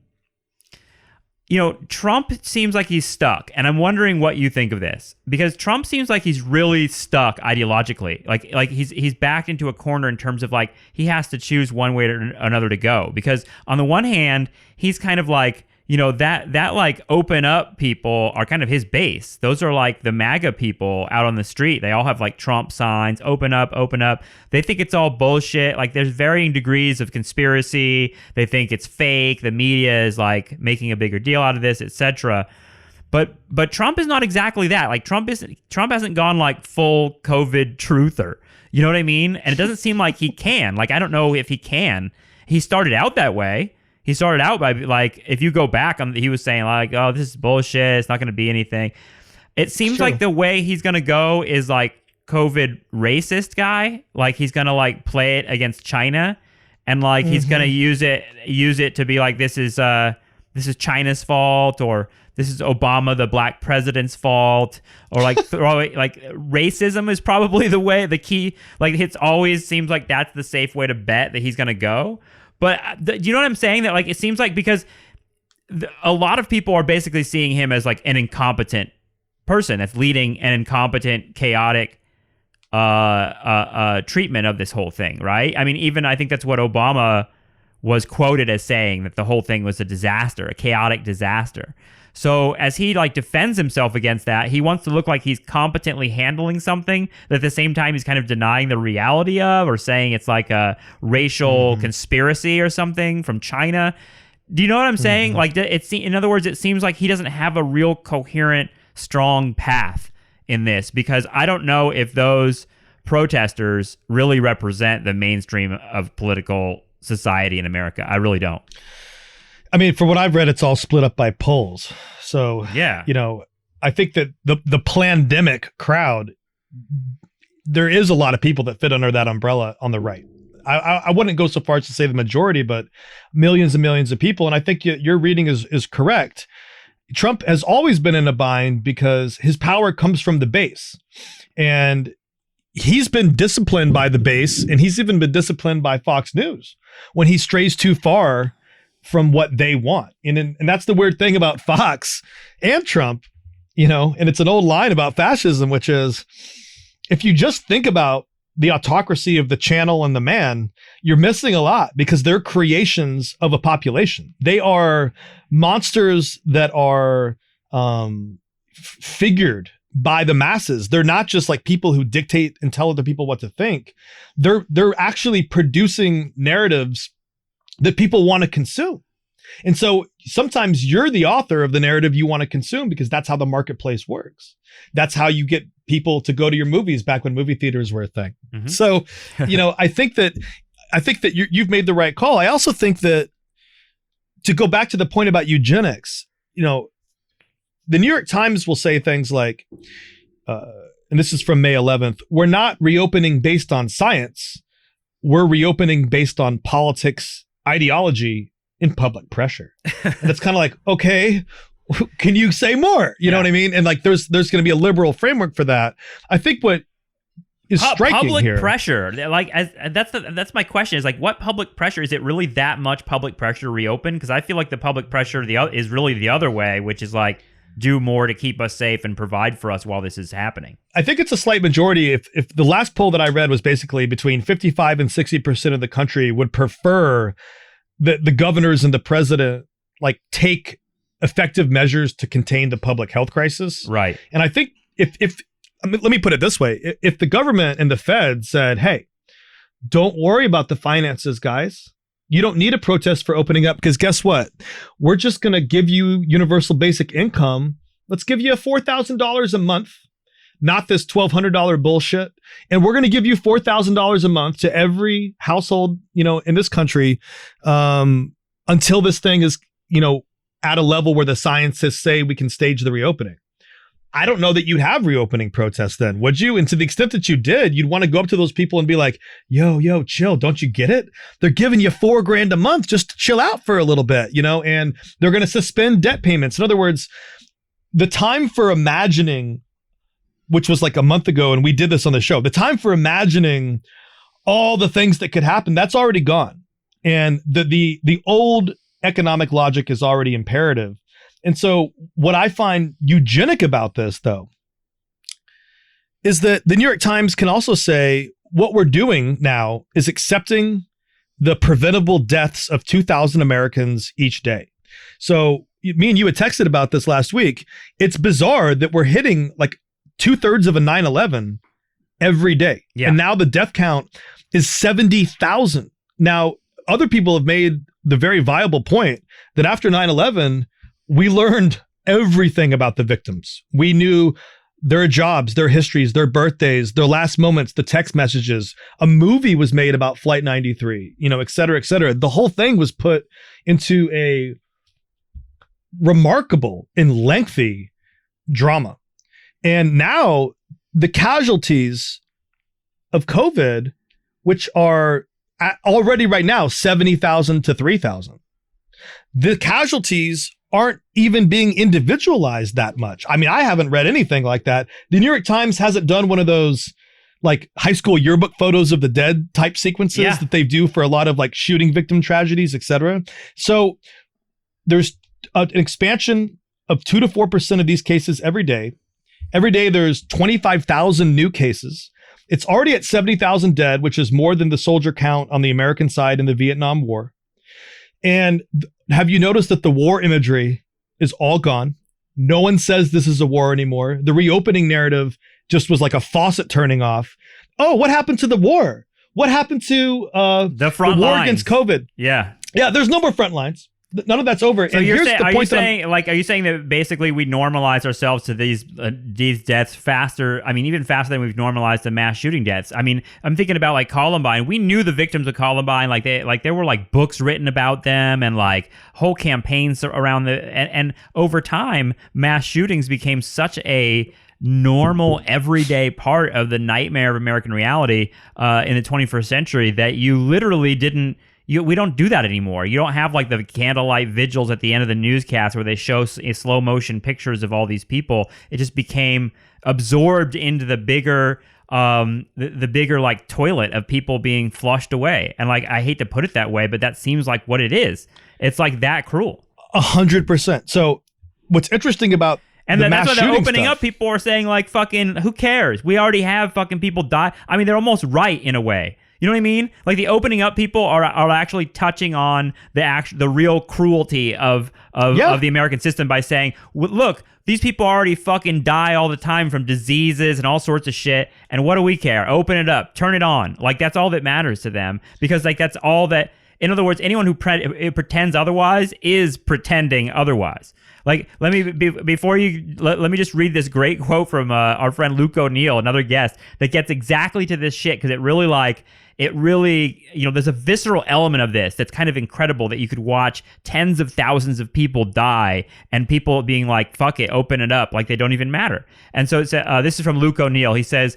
Trump seems like he's stuck, and I'm wondering what you think of this, because Trump seems like he's really stuck ideologically. Like he's backed into a corner in terms of like he has to choose one way or another to go. Because on the one hand, he's kind of like, that like open up people are kind of his base. Those are like the MAGA people out on the street. They all have like Trump signs, open up. They think it's all bullshit. Like, there's varying degrees of conspiracy. They think it's fake. The media is like making a bigger deal out of this, etc. But Trump is not exactly that. Like, Trump hasn't gone like full COVID truther. You know what I mean? And it doesn't seem like he can. Like, I don't know if he can. He started out that way. He started out by, like, if you go back, he was saying like, oh, this is bullshit. It's not going to be anything. It seems like the way he's going to go is like COVID racist guy. Like, he's going to like play it against China and like he's gonna use it to be like this is China's fault, or this is Obama, the black president's fault, or like throw it like racism is probably the key. Like it's always seems like that's the safe way to bet that he's gonna go. But do you know what I'm saying? That like it seems like because a lot of people are basically seeing him as like an incompetent person that's leading an incompetent, chaotic treatment of this whole thing, right? I mean, even I think that's what Obama was quoted as saying, that the whole thing was a disaster, a chaotic disaster. So as he like defends himself against that, he wants to look like he's competently handling something that at the same time he's kind of denying the reality of, or saying it's like a racial conspiracy or something from China. Do you know what I'm saying? Like in other words, it seems like he doesn't have a real coherent, strong path in this, because I don't know if those protesters really represent the mainstream of political society in America. I really don't. I mean, from what I've read, it's all split up by polls. So, yeah, I think that the pandemic crowd, there is a lot of people that fit under that umbrella on the right. I wouldn't go so far as to say the majority, but millions and millions of people. And I think your reading is correct. Trump has always been in a bind because his power comes from the base. And he's been disciplined by the base, and he's even been disciplined by Fox News when he strays too far from what they want. And that's the weird thing about Fox and Trump, and it's an old line about fascism, which is, if you just think about the autocracy of the channel and the man, you're missing a lot, because they're creations of a population. They are monsters that are figured by the masses. They're not just like people who dictate and tell other people what to think. They're actually producing narratives that people want to consume. And so sometimes you're the author of the narrative you want to consume, because that's how the marketplace works. That's how you get people to go to your movies back when movie theaters were a thing. So, I think that you've made the right call. I also think that, to go back to the point about eugenics, the New York Times will say things like, and this is from May 11th, we're not reopening based on science. We're reopening based on politics, ideology, and public pressure. And it's kind of like, okay, can you say more? You know what I mean? And like, there's going to be a liberal framework for that. I think what is striking public here, pressure, like that's my question, is like, what public pressure? Is it really that much public pressure to reopen? Because I feel like the public pressure is really the other way, which is like, do more to keep us safe and provide for us while this is happening. I think it's a slight majority. If the last poll that I read was basically between 55 and 60% of the country would prefer that the governors and the president like take effective measures to contain the public health crisis. Right. And I think let me put it this way. If the government and the Fed said, hey, don't worry about the finances, guys. You don't need a protest for opening up, because guess what? We're just going to give you universal basic income. Let's give you $4,000 a month, not this $1,200 bullshit. And we're going to give you $4,000 a month to every household, in this country, until this thing is, at a level where the scientists say we can stage the reopening. I don't know that you'd have reopening protests then, would you? And to the extent that you did, you'd want to go up to those people and be like, yo, chill. Don't you get it? They're giving you $4,000 a month just to chill out for a little bit, and they're going to suspend debt payments. In other words, the time for imagining, which was like a month ago, and we did this on the show, the time for imagining all the things that could happen, that's already gone. And the old economic logic is already imperative. And so what I find eugenic about this, though, is that the New York Times can also say what we're doing now is accepting the preventable deaths of 2,000 Americans each day. So me and you had texted about this last week. It's bizarre that we're hitting like 2/3 of a 9/11 every day. Yeah. And now the death count is 70,000. Now, other people have made the very viable point that after 9/11, we learned everything about the victims. We knew their jobs, their histories, their birthdays, their last moments, the text messages. A movie was made about Flight 93, et cetera, et cetera. The whole thing was put into a remarkable and lengthy drama. And now the casualties of COVID, which are already right now 70,000 to 3,000. The casualties aren't even being individualized that much. I mean, I haven't read anything like that. The New York Times hasn't done one of those like high school yearbook photos of the dead type sequences that they do for a lot of like shooting victim tragedies, etc. So there's an expansion of 2 to 4% of these cases every day. Every day there's 25,000 new cases. It's already at 70,000 dead, which is more than the soldier count on the American side in the Vietnam War. And have you noticed that the war imagery is all gone? No one says this is a war anymore. The reopening narrative just was like a faucet turning off. Oh, what happened to the war? What happened to the front war lines against COVID? Yeah. Yeah, there's no more front lines. None of that's over. So and here's are you saying that basically we normalize ourselves to these deaths faster? I mean, even faster than we've normalized the mass shooting deaths. I mean, I'm thinking about like Columbine. We knew the victims of Columbine. There were like books written about them and like whole campaigns around and over time, mass shootings became such a normal, everyday part of the nightmare of American reality in the 21st century that you literally didn't. We don't do that anymore. You don't have like the candlelight vigils at the end of the newscast where they show slow motion pictures of all these people. It just became absorbed into the bigger, the bigger like toilet of people being flushed away. And like, I hate to put it that way, but that seems like what it is. It's like that cruel. 100%. So what's interesting about and the that's mass why they're shooting opening stuff, up. People are saying like, fucking, who cares? We already have fucking people die. I mean, they're almost right in a way. You know what I mean? Like the opening up people are actually touching on the real cruelty of the American system by saying, look, these people already fucking die all the time from diseases and all sorts of shit. And what do we care? Open it up, turn it on. Like that's all that matters to them because like that's all that. In other words, anyone who pretends otherwise is pretending otherwise. Like, let me let me just read this great quote from our friend Luke O'Neill, another guest, that gets exactly to this shit because it really, you know, there's a visceral element of this that's kind of incredible that you could watch tens of thousands of people die and people being like, fuck it, open it up, like they don't even matter. And so this is from Luke O'Neill. He says,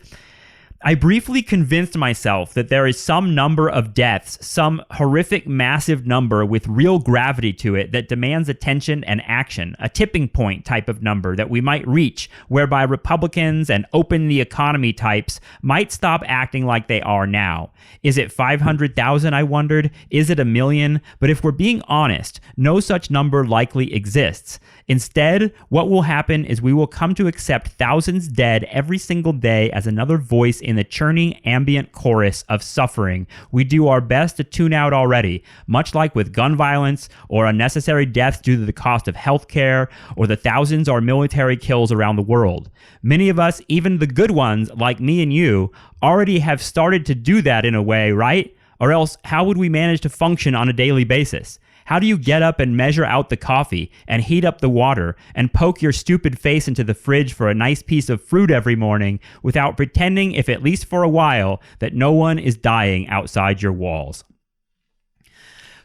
I briefly convinced myself that there is some number of deaths, some horrific massive number with real gravity to it that demands attention and action, a tipping point type of number that we might reach, whereby Republicans and open the economy types might stop acting like they are now. Is it 500,000, I wondered? Is it 1 million? But if we're being honest, no such number likely exists. Instead, what will happen is we will come to accept thousands dead every single day as another voice in the churning ambient chorus of suffering we do our best to tune out already, much like with gun violence or unnecessary deaths due to the cost of healthcare or the thousands our military kills around the world. Many of us, even the good ones like me and you, already have started to do that in a way, right? Or else how would we manage to function on a daily basis? How do you get up and measure out the coffee and heat up the water and poke your stupid face into the fridge for a nice piece of fruit every morning without pretending, if at least for a while, that no one is dying outside your walls?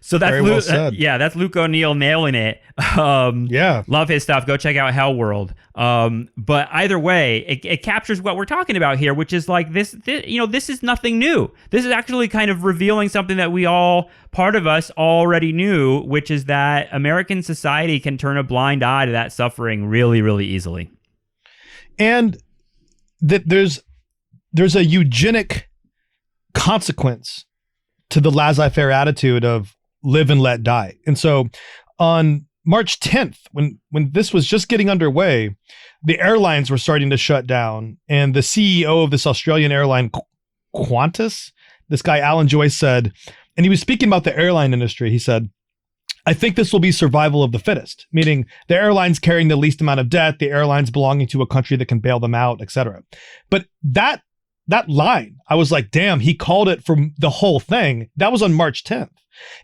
So that's that's Luke O'Neill nailing it. Love his stuff. Go check out Hell World. But either way, it captures what we're talking about here, which is like this, this is nothing new. This is actually kind of revealing something that part of us already knew, which is that American society can turn a blind eye to that suffering really, really easily. And that there's a eugenic consequence to the laissez-faire attitude of live and let die. And so on March 10th, when this was just getting underway, the airlines were starting to shut down. And the CEO of this Australian airline, Qantas, this guy, Alan Joyce, said, and he was speaking about the airline industry. He said, I think this will be survival of the fittest, meaning the airlines carrying the least amount of debt, the airlines belonging to a country that can bail them out, etc. But that line, I was like, damn, he called it for the whole thing. That was on March 10th.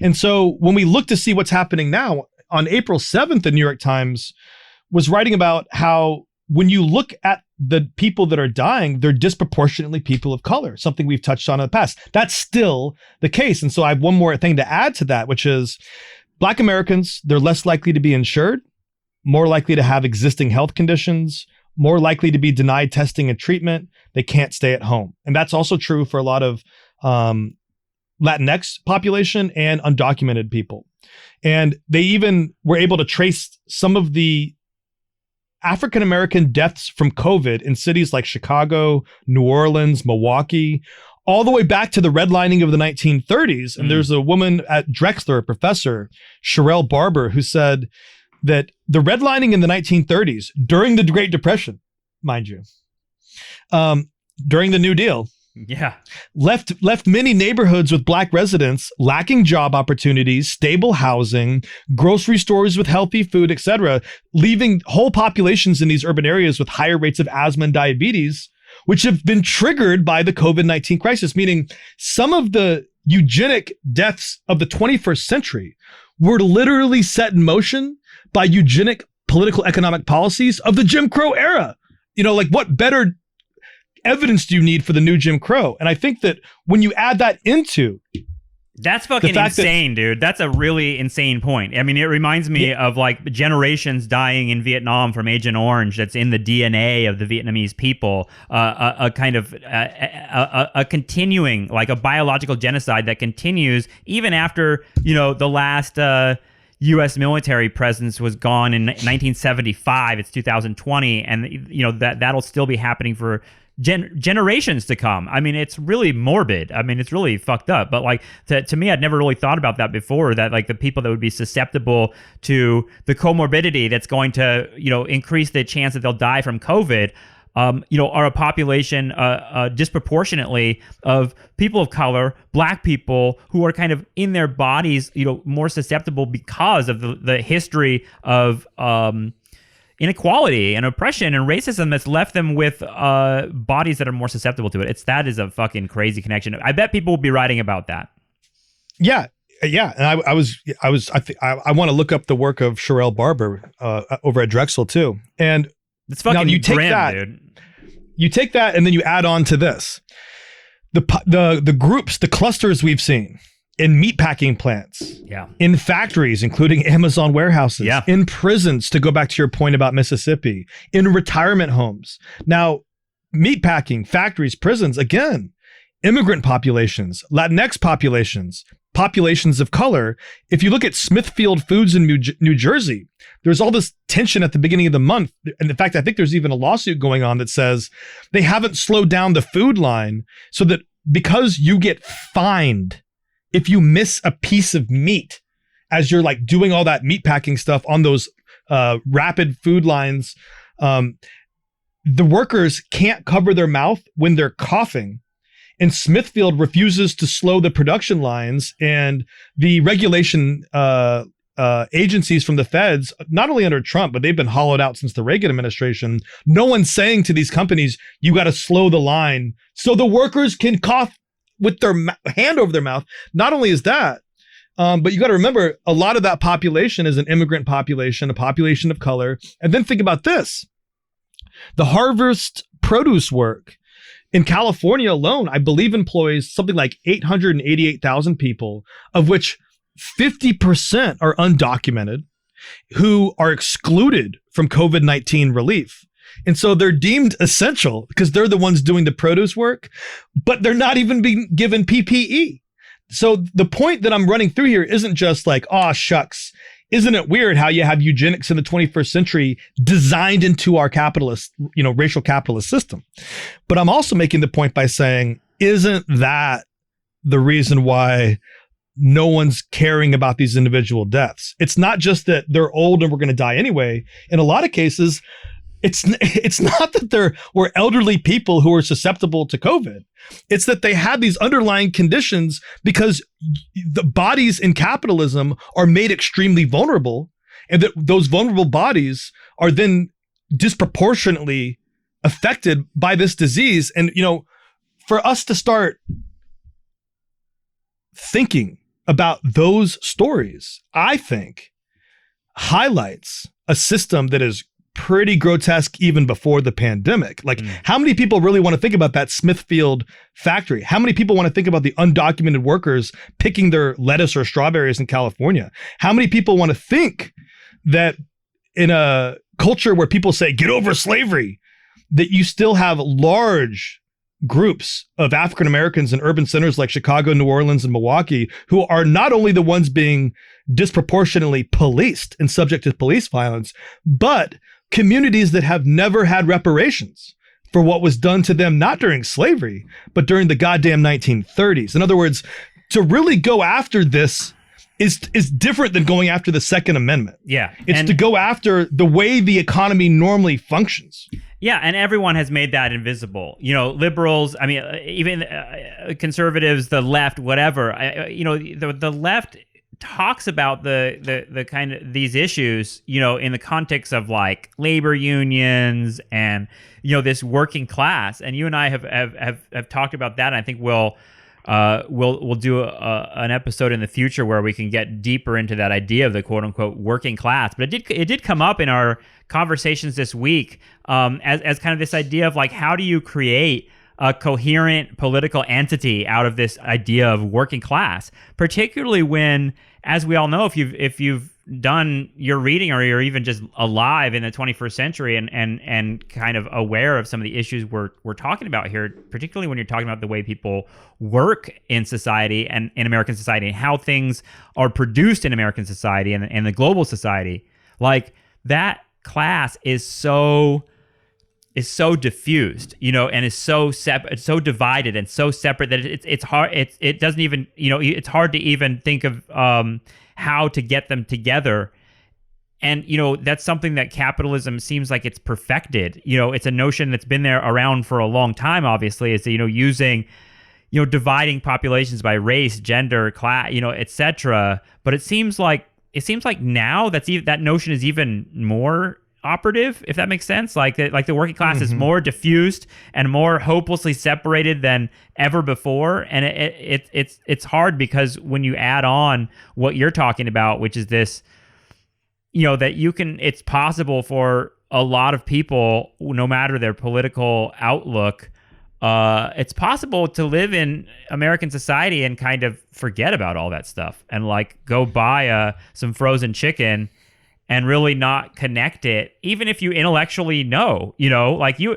And so when we look to see what's happening now, on April 7th, the New York Times was writing about how when you look at the people that are dying, they're disproportionately people of color, something we've touched on in the past. That's still the case. And so I have one more thing to add to that, which is Black Americans, they're less likely to be insured, more likely to have existing health conditions, more likely to be denied testing and treatment. They can't stay at home. And that's also true for a lot of Latinx population and undocumented people. And they even were able to trace some of the African-American deaths from COVID in cities like Chicago, New Orleans, Milwaukee, all the way back to the redlining of the 1930s. And there's a woman at Drexel, a professor, Sherelle Barber, who said that the redlining in the 1930s, during the Great Depression, mind you, during the New Deal, left many neighborhoods with Black residents lacking job opportunities, stable housing, grocery stores with healthy food, etc., leaving whole populations in these urban areas with higher rates of asthma and diabetes, which have been triggered by the COVID-19 crisis, meaning some of the eugenic deaths of the 21st century were literally set in motion by eugenic political economic policies of the Jim Crow era. You know, like, what better evidence do you need for the new Jim Crow? And I think that when you add that into that's fucking insane, dude. That's a really insane point. I mean, it reminds me of like generations dying in Vietnam from Agent Orange. That's in the DNA of the Vietnamese people. A kind of a continuing, like a biological genocide that continues even after, you know, the last U.S. military presence was gone in 1975. It's 2020, and you know that'll still be happening for generations to come. I mean, it's really morbid. I mean, it's really fucked up. But like to me, I'd never really thought about that before. That like the people that would be susceptible to the comorbidity that's going to, you know, increase the chance that they'll die from COVID, you know, are a population disproportionately of people of color, Black people who are kind of in their bodies, you know, more susceptible because of the history of inequality and oppression and racism that's left them with bodies that are more susceptible to it. That is a fucking crazy connection. I bet people will be writing about that. Yeah. And I want to look up the work of Sherelle Barber over at Drexel too. And it's fucking now you take grim, that, dude. You take that, and then you add on to this the groups, the clusters we've seen in meatpacking plants, in factories, including Amazon warehouses, in prisons, to go back to your point about Mississippi, in retirement homes. Now, meatpacking, factories, prisons, again, immigrant populations, Latinx populations, populations of color. If you look at Smithfield Foods in New Jersey, there's all this tension at the beginning of the month. And in fact, I think there's even a lawsuit going on that says they haven't slowed down the food line so that because you get fined if you miss a piece of meat as you're like doing all that meatpacking stuff on those rapid food lines, the workers can't cover their mouth when they're coughing. And Smithfield refuses to slow the production lines, and the regulation agencies from the feds, not only under Trump, but they've been hollowed out since the Reagan administration. No one's saying to these companies, you got to slow the line so the workers can cough with their hand over their mouth. Not only is that, but you got to remember, a lot of that population is an immigrant population, a population of color. And then think about this. The harvest produce work in California alone, I believe, employs something like 888,000 people, of which 50% are undocumented, who are excluded from COVID-19 relief. And so they're deemed essential because they're the ones doing the produce work, but they're not even being given PPE. So the point that I'm running through here isn't just like, oh, shucks, isn't it weird how you have eugenics in the 21st century designed into our capitalist, you know, racial capitalist system? But I'm also making the point by saying, isn't that the reason why no one's caring about these individual deaths? It's not just that they're old and we're going to die anyway. In a lot of cases, it's not that there were elderly people who were susceptible to COVID. It's that they had these underlying conditions because the bodies in capitalism are made extremely vulnerable, and that those vulnerable bodies are then disproportionately affected by this disease. And, you know, for us to start thinking about those stories, I think highlights a system that is pretty grotesque even before the pandemic. Like, how many people really want to think about that Smithfield factory? How many people want to think about the undocumented workers picking their lettuce or strawberries in California? How many people want to think that in a culture where people say, get over slavery, that you still have large groups of African Americans in urban centers like Chicago, New Orleans, and Milwaukee, who are not only the ones being disproportionately policed and subject to police violence, but communities that have never had reparations for what was done to them, not during slavery, but during the goddamn 1930s. In other words, to really go after this is different than going after the Second Amendment. Yeah. It's to go after the way the economy normally functions. Yeah, and everyone has made that invisible. Liberals, I mean, even conservatives, the left, whatever. The left talks about the kind of these issues, in the context of like labor unions and this working class. And you and I have talked about that. And I think we'll do an episode in the future where we can get deeper into that idea of the quote unquote working class. But it did come up in our conversations this week as kind of this idea of like, how do you create a coherent political entity out of this idea of working class, particularly when, as we all know, if you've done your reading or you're even just alive in the 21st century and kind of aware of some of the issues we're talking about here, particularly when you're talking about the way people work in society and in American society and how things are produced in American society and the global society, like that class is so diffused, and is so separate, so divided and so separate that it's hard. It doesn't even, it's hard to even think of how to get them together. And, that's something that capitalism seems like it's perfected. It's a notion that's been there around for a long time, obviously, is, using, dividing populations by race, gender, class, et cetera. But it seems like now that notion is even more operative, if that makes sense. Like the working class is more diffused and more hopelessly separated than ever before. And it's hard because when you add on what you're talking about, which is this, that it's possible for a lot of people, no matter their political outlook, it's possible to live in American society and kind of forget about all that stuff and like go buy some frozen chicken and really not connect it, even if you intellectually know, like you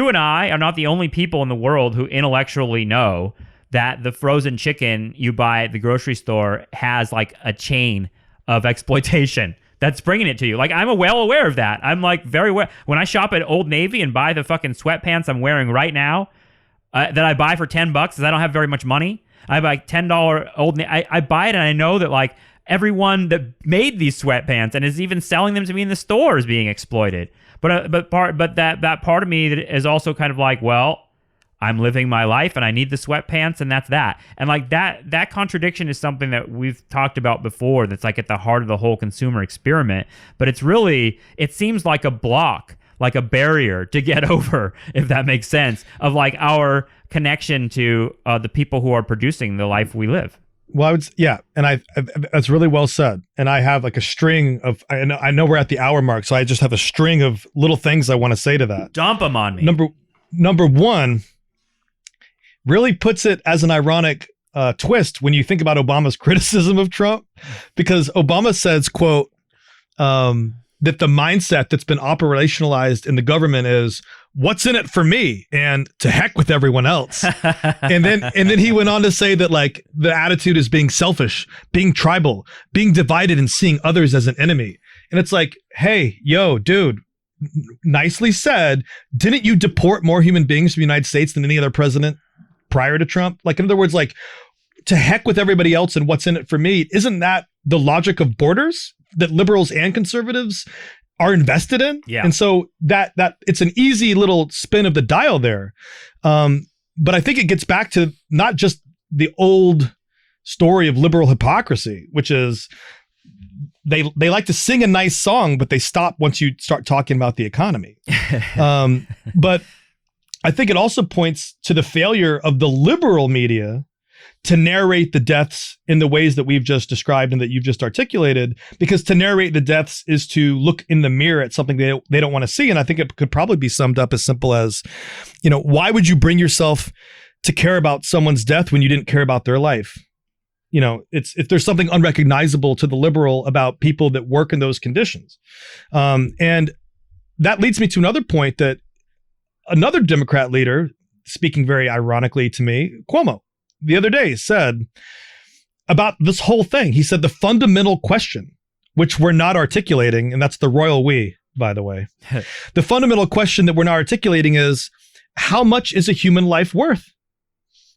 and I are not the only people in the world who intellectually know that the frozen chicken you buy at the grocery store has like a chain of exploitation that's bringing it to you. Like I'm well aware of that. I'm like very aware. When I shop at Old Navy and buy the fucking sweatpants I'm wearing right now, that I buy for $10 because I don't have very much money. I buy $10 Old Navy. I buy it and I know that like everyone that made these sweatpants and is even selling them to me in the store is being exploited. But that part of me is also kind of like, well, I'm living my life and I need the sweatpants and that's that. And like that contradiction is something that we've talked about before. That's like at the heart of the whole consumer experiment. But it seems like a block, like a barrier to get over, if that makes sense, of like our connection to the people who are producing the life we live. Well, and that's really well said. And I have like a string of, I know we're at the hour mark, so I just have a string of little things I want to say to that. Dump them on me. Number one, really puts it as an ironic twist when you think about Obama's criticism of Trump, because Obama says, quote, that the mindset that's been operationalized in the government is what's in it for me and to heck with everyone else. and then he went on to say that like the attitude is being selfish, being tribal, being divided and seeing others as an enemy. And it's like, hey, yo, dude, nicely said. Didn't you deport more human beings from the United States than any other president prior to Trump? Like, in other words, like to heck with everybody else and what's in it for me. Isn't that the logic of borders that liberals and conservatives are invested in? Yeah. And so that it's an easy little spin of the dial there. But I think it gets back to not just the old story of liberal hypocrisy, which is they like to sing a nice song, but they stop once you start talking about the economy. But I think it also points to the failure of the liberal media to narrate the deaths in the ways that we've just described and that you've just articulated, because to narrate the deaths is to look in the mirror at something they don't want to see. And I think it could probably be summed up as simple as, why would you bring yourself to care about someone's death when you didn't care about their life? It's if there's something unrecognizable to the liberal about people that work in those conditions. And that leads me to another point that another Democrat leader speaking very ironically to me, Cuomo the other day said about this whole thing. He said the fundamental question, which we're not articulating, and that's the royal we, by the way. The fundamental question that we're not articulating is, how much is a human life worth?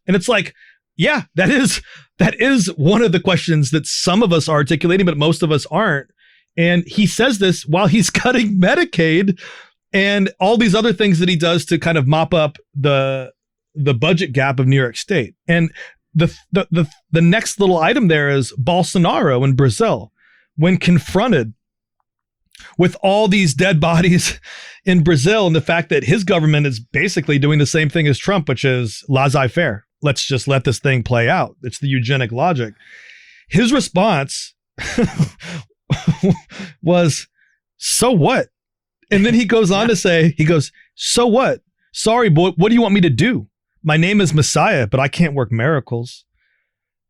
And it's like, yeah, that is one of the questions that some of us are articulating, but most of us aren't. And he says this while he's cutting Medicaid and all these other things that he does to kind of mop up the budget gap of New York State. And the next little item there is Bolsonaro in Brazil, when confronted with all these dead bodies in Brazil and the fact that his government is basically doing the same thing as Trump, which is laissez-faire. Let's just let this thing play out. It's the eugenic logic. His response was, so what? And then he goes on to say, so what? Sorry, boy, what do you want me to do? My name is Messiah, but I can't work miracles.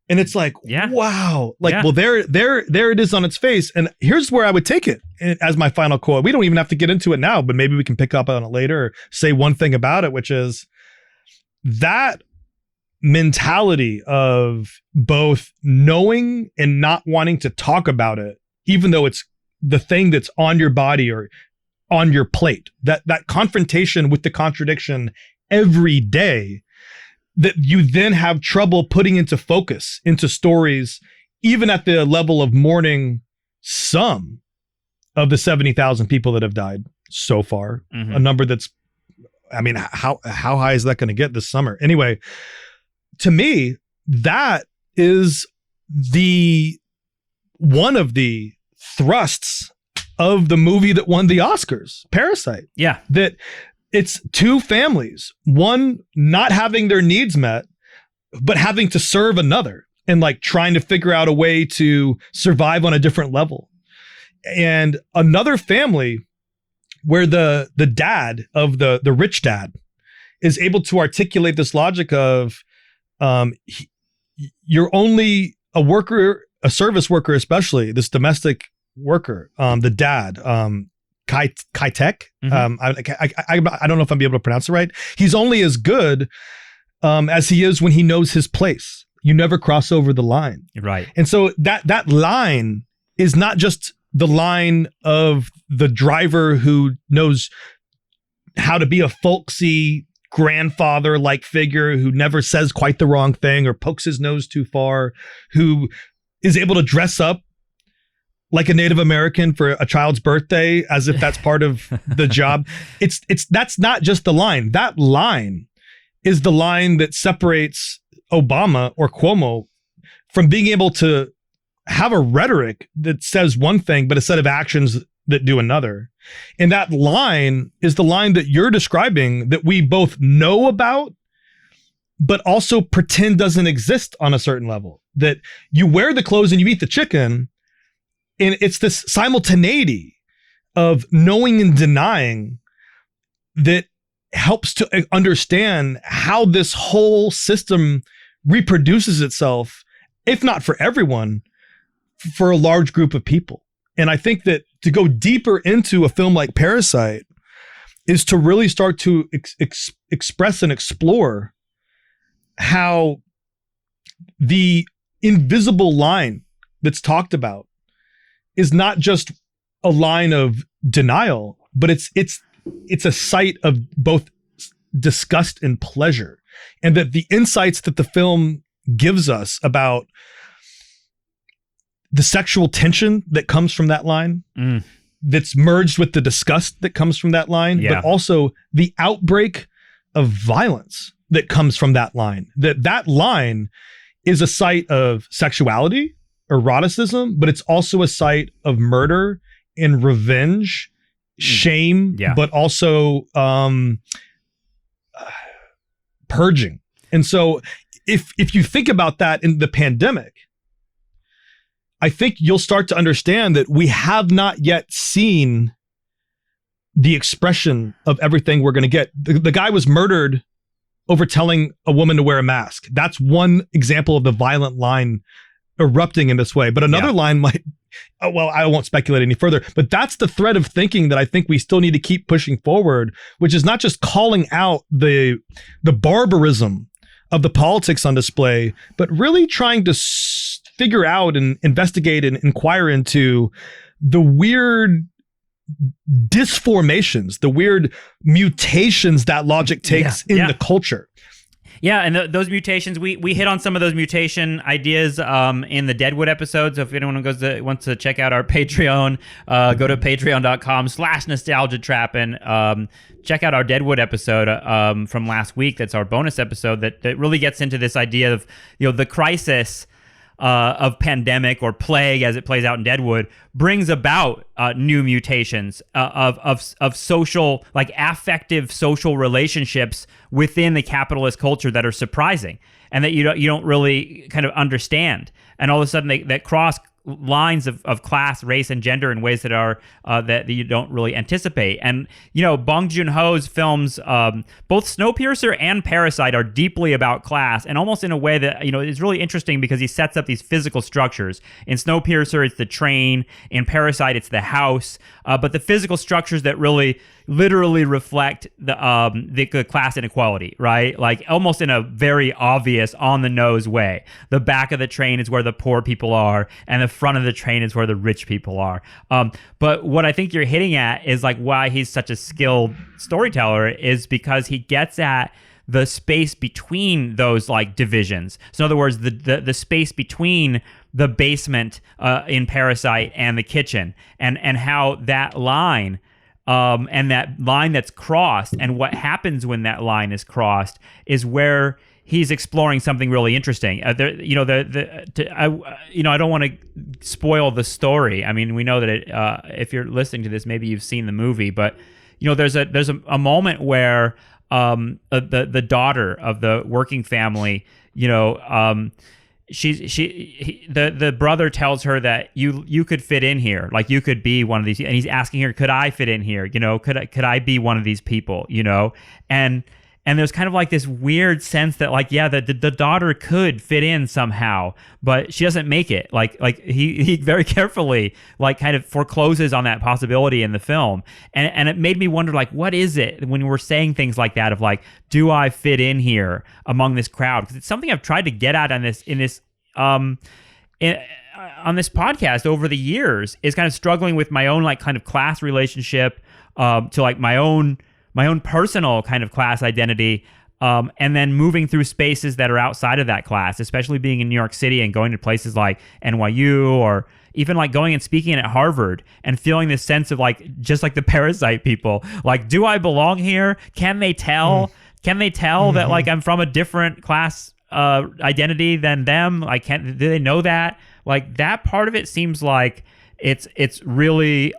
And it's like, wow. Well, there it is on its face. And here's where I would take it as my final quote. We don't even have to get into it now, but maybe we can pick up on it later or say one thing about it, which is that mentality of both knowing and not wanting to talk about it, even though it's the thing that's on your body or on your plate, that confrontation with the contradiction every day, that you then have trouble putting into focus, into stories, even at the level of mourning some of the 70,000 people that have died so far, a number that's, I mean, how high is that going to get this summer? Anyway, to me, that is one of the thrusts of the movie that won the Oscars, Parasite. Yeah. That it's two families, one not having their needs met, but having to serve another and like trying to figure out a way to survive on a different level. And another family where the dad of the rich dad is able to articulate this logic of, you're only a worker, a service worker, especially this domestic worker, the dad, Kai-Tek. I don't know if I'm able to pronounce it right. He's only as good as he is when he knows his place. You never cross over the line. Right. And so that line is not just the line of the driver who knows how to be a folksy grandfather-like figure who never says quite the wrong thing or pokes his nose too far, who is able to dress up like a Native American for a child's birthday as if that's part of the job. That's not just the line. That line is the line that separates Obama or Cuomo from being able to have a rhetoric that says one thing, but a set of actions that do another. And that line is the line that you're describing that we both know about, but also pretend doesn't exist on a certain level. That you wear the clothes and you eat the chicken, and it's this simultaneity of knowing and denying that helps to understand how this whole system reproduces itself, if not for everyone, for a large group of people. And I think that to go deeper into a film like Parasite is to really start to express and explore how the invisible line that's talked about is not just a line of denial, but it's a site of both disgust and pleasure. And that the insights that the film gives us about the sexual tension that comes from that line, that's merged with the disgust that comes from that line, but also the outbreak of violence that comes from that line. That line is a site of sexuality, eroticism, but it's also a site of murder and revenge, shame, but also purging. And so if you think about that in the pandemic, I think you'll start to understand that we have not yet seen the expression of everything we're going to get. The guy was murdered over telling a woman to wear a mask. That's one example of the violent line erupting in this way. But another line might, well, I won't speculate any further, but that's the thread of thinking that I think we still need to keep pushing forward, which is not just calling out the barbarism of the politics on display, but really trying to figure out and investigate and inquire into the weird disformations, the weird mutations that logic takes in the culture. Yeah, and those mutations, we hit on some of those mutation ideas in the Deadwood episode. So if anyone wants to check out our Patreon, go to patreon.com/nostalgia-trap and check out our Deadwood episode from last week. That's our bonus episode that really gets into this idea of, the crisis of pandemic or plague as it plays out in Deadwood brings about new mutations of social, like affective social relationships within the capitalist culture that are surprising and that you don't really kind of understand. And all of a sudden that cross lines of class, race, and gender in ways that are that you don't really anticipate. And Bong Joon-ho's films, both Snowpiercer and Parasite, are deeply about class, and almost in a way that is really interesting because he sets up these physical structures. In Snowpiercer, it's the train. In Parasite, it's the house. But the physical structures that really literally reflect the class inequality, right? Like almost in a very obvious, on the nose way. The back of the train is where the poor people are, and the front of the train is where the rich people are. But what I think you're hitting at is like why he's such a skilled storyteller is because he gets at the space between those like divisions. So in other words, the space between the basement in Parasite and the kitchen, and how that line and that line that's crossed, and what happens when that line is crossed, is where he's exploring something really interesting. I don't want to spoil the story. I mean, we know that if you're listening to this, maybe you've seen the movie, but there's a moment where the daughter of the working family, the brother tells her that you could fit in here, like you could be one of these, and he's asking her, could I fit in here? Could I be one of these people? And there's kind of like this weird sense that like, the daughter could fit in somehow, but she doesn't make it. Like he very carefully like kind of forecloses on that possibility in the film. And it made me wonder, like, what is it when we're saying things like that of like, do I fit in here among this crowd? Because it's something I've tried to get at on this podcast over the years, is kind of struggling with my own like kind of class relationship to like my own personal kind of class identity, and then moving through spaces that are outside of that class, especially being in New York City and going to places like NYU, or even like going and speaking at Harvard and feeling this sense of like, just like the Parasite people, like, do I belong here? Can they tell? Can they tell that like I'm from a different class identity than them? Like, do they know that? Like, that part of it seems like it's really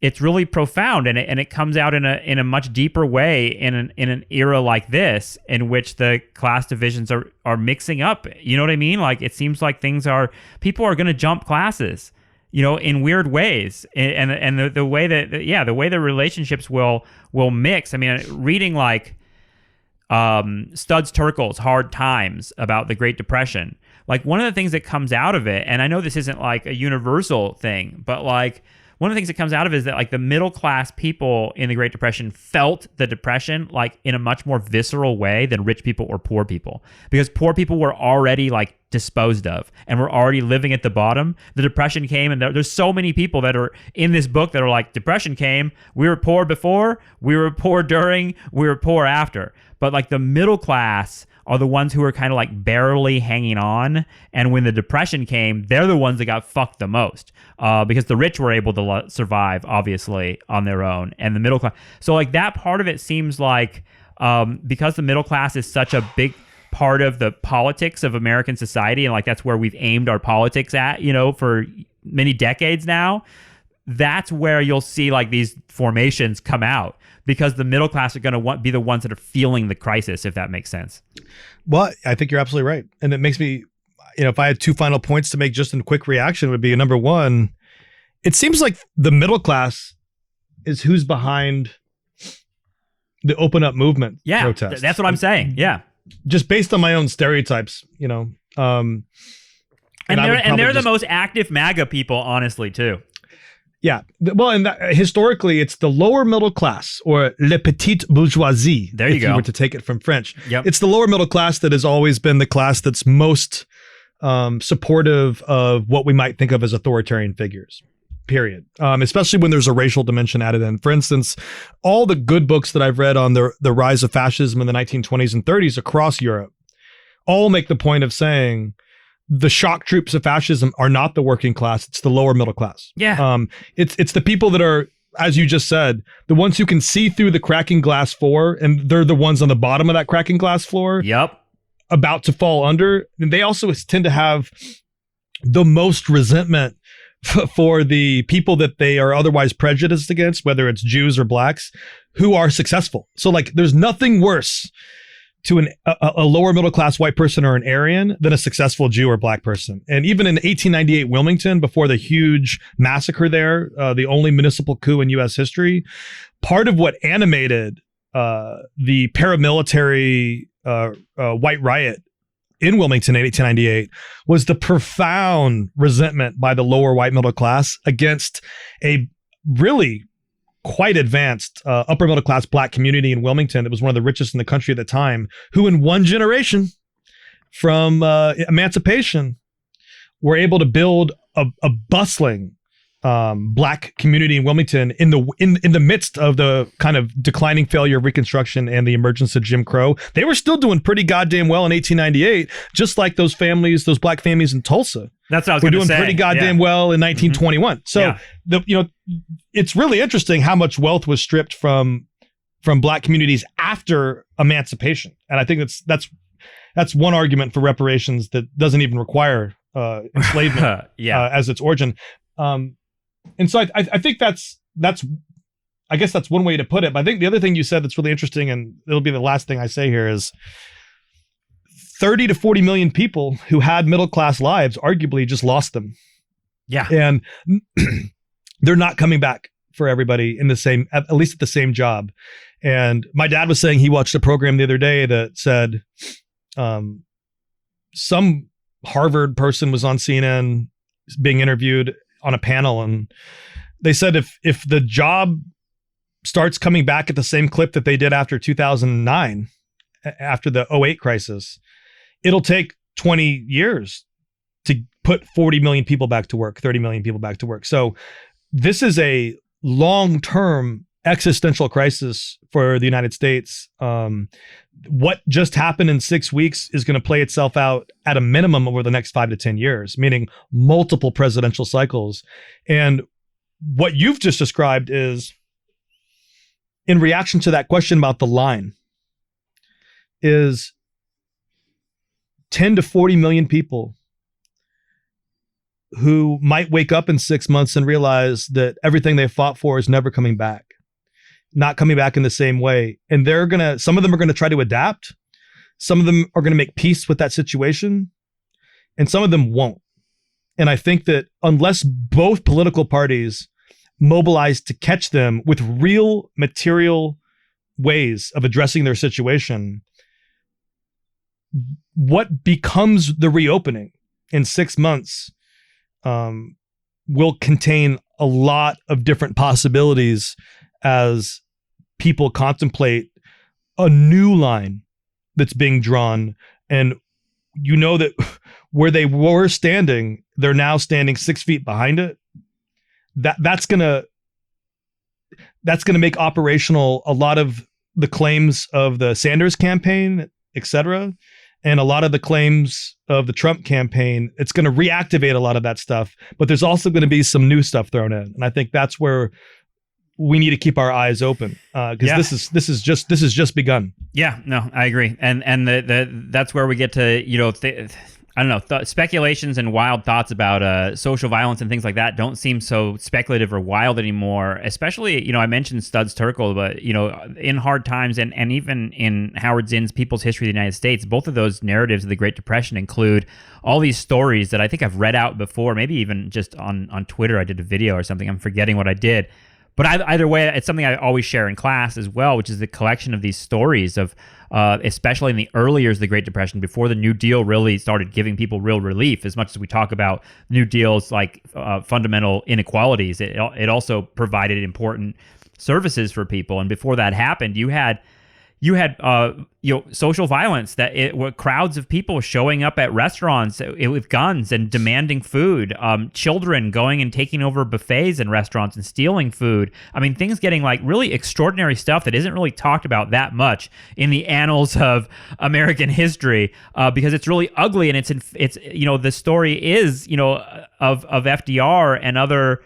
it's really profound, and it comes out in a much deeper way in an era like this, in which the class divisions are mixing up. You know what I mean? Like, it seems like people are going to jump classes, in weird ways, and the way that the way the relationships will mix. I mean, reading like Studs Terkel's Hard Times about the Great Depression, like one of the things that comes out of it, and I know this isn't like a universal thing, but like, one of the things that comes out of it is that like the middle class people in the Great Depression felt the Depression like in a much more visceral way than rich people or poor people, because poor people were already like disposed of and were already living at the bottom. The Depression came, and there's so many people that are in this book that are like, Depression came, we were poor before, we were poor during, we were poor after. But like the middle class are the ones who are kind of like barely hanging on. And when the Depression came, they're the ones that got fucked the most, because the rich were able to survive, obviously, on their own. And the middle class. So like that part of it seems like, because the middle class is such a big part of the politics of American society, and like that's where we've aimed our politics at, for many decades now, that's where you'll see like these formations come out, because the middle class are going to be the ones that are feeling the crisis, if that makes sense. Well, I think you're absolutely right. And it makes me, if I had two final points to make just in quick reaction, would be, number one, it seems like the middle class is who's behind the open up movement protests. That's what I'm saying. Yeah. Just based on my own stereotypes, And they're the most active MAGA people, honestly, too. Yeah. Well, and historically, it's the lower middle class, or le petite bourgeoisie. There you if go. You were to take it from French. Yep. It's the lower middle class that has always been the class that's most supportive of what we might think of as authoritarian figures. Period. Especially when there's a racial dimension added in. For instance, all the good books that I've read on the rise of fascism in the 1920s and 30s across Europe all make the point of saying the shock troops of fascism are not the working class; it's the lower middle class. Yeah. It's the people that are, as you just said, the ones who can see through the cracking glass floor, and they're the ones on the bottom of that cracking glass floor. Yep. About to fall under. And they also tend to have the most resentment for the people that they are otherwise prejudiced against, whether it's Jews or blacks, who are successful. So like, there's nothing worse to a lower middle class white person or an Aryan than a successful Jew or black person. And even in 1898 Wilmington, before the huge massacre there, the only municipal coup in U.S. history, part of what animated the paramilitary white riot in Wilmington in 1898 was the profound resentment by the lower white middle class against a really quite advanced upper middle class black community in Wilmington that was one of the richest in the country at the time, who in one generation from emancipation were able to build a bustling black community in Wilmington in the midst of the kind of declining failure of Reconstruction and the emergence of Jim Crow. They were still doing pretty goddamn well in 1898, just like those black families in Tulsa. That's what I was going to say. We're doing pretty goddamn well in 1921. Mm-hmm. So it's really interesting how much wealth was stripped from black communities after emancipation, and I think that's one argument for reparations that doesn't even require enslavement as its origin. And so I think that's I guess that's one way to put it. But I think the other thing you said that's really interesting, and it'll be the last thing I say here, is 30 to 40 million people who had middle class lives arguably just lost them. Yeah. And they're not coming back for everybody in the same, at least at the same job. And my dad was saying he watched a program the other day that said some Harvard person was on CNN being interviewed on a panel, and they said if the job starts coming back at the same clip that they did after 2009, after the 2008 crisis, it'll take 20 years to put 40 million people back to work, 30 million people back to work. So this is a long-term existential crisis for the United States. What just happened in 6 weeks is going to play itself out at a minimum over the next 5 to 10 years, meaning multiple presidential cycles. And what you've just described is, in reaction to that question about the line, is 10 to 40 million people who might wake up in 6 months and realize that everything they fought for is never coming back. Not coming back in the same way. And some of them are going to try to adapt. Some of them are going to make peace with that situation. And some of them won't. And I think that unless both political parties mobilize to catch them with real material ways of addressing their situation, what becomes the reopening in 6 months will contain a lot of different possibilities as people contemplate a new line that's being drawn. And you know that where they were standing, they're now standing 6 feet behind it. That's gonna make operational a lot of the claims of the Sanders campaign, et cetera, and a lot of the claims of the Trump campaign. It's going to reactivate a lot of that stuff, but there's also going to be some new stuff thrown in. And I think that's where we need to keep our eyes open, because this is just begun. Yeah, no, I agree, and that's where we get to I don't know, speculations and wild thoughts about social violence and things like that don't seem so speculative or wild anymore. Especially, I mentioned Studs Terkel, but in Hard Times and even in Howard Zinn's People's History of the United States, both of those narratives of the Great Depression include all these stories that I think I've read out before, maybe even just on Twitter. I did a video or something. I'm forgetting what I did. But either way, it's something I always share in class as well, which is the collection of these stories of, especially in the early years of the Great Depression, before the New Deal really started giving people real relief. As much as we talk about New Deal's like fundamental inequalities, it also provided important services for people. And before that happened, you had social violence, that were crowds of people showing up at restaurants with guns and demanding food, children going and taking over buffets in restaurants and stealing food. I mean, things getting like really extraordinary stuff that isn't really talked about that much in the annals of American history, because it's really ugly. And it's the story is of FDR and other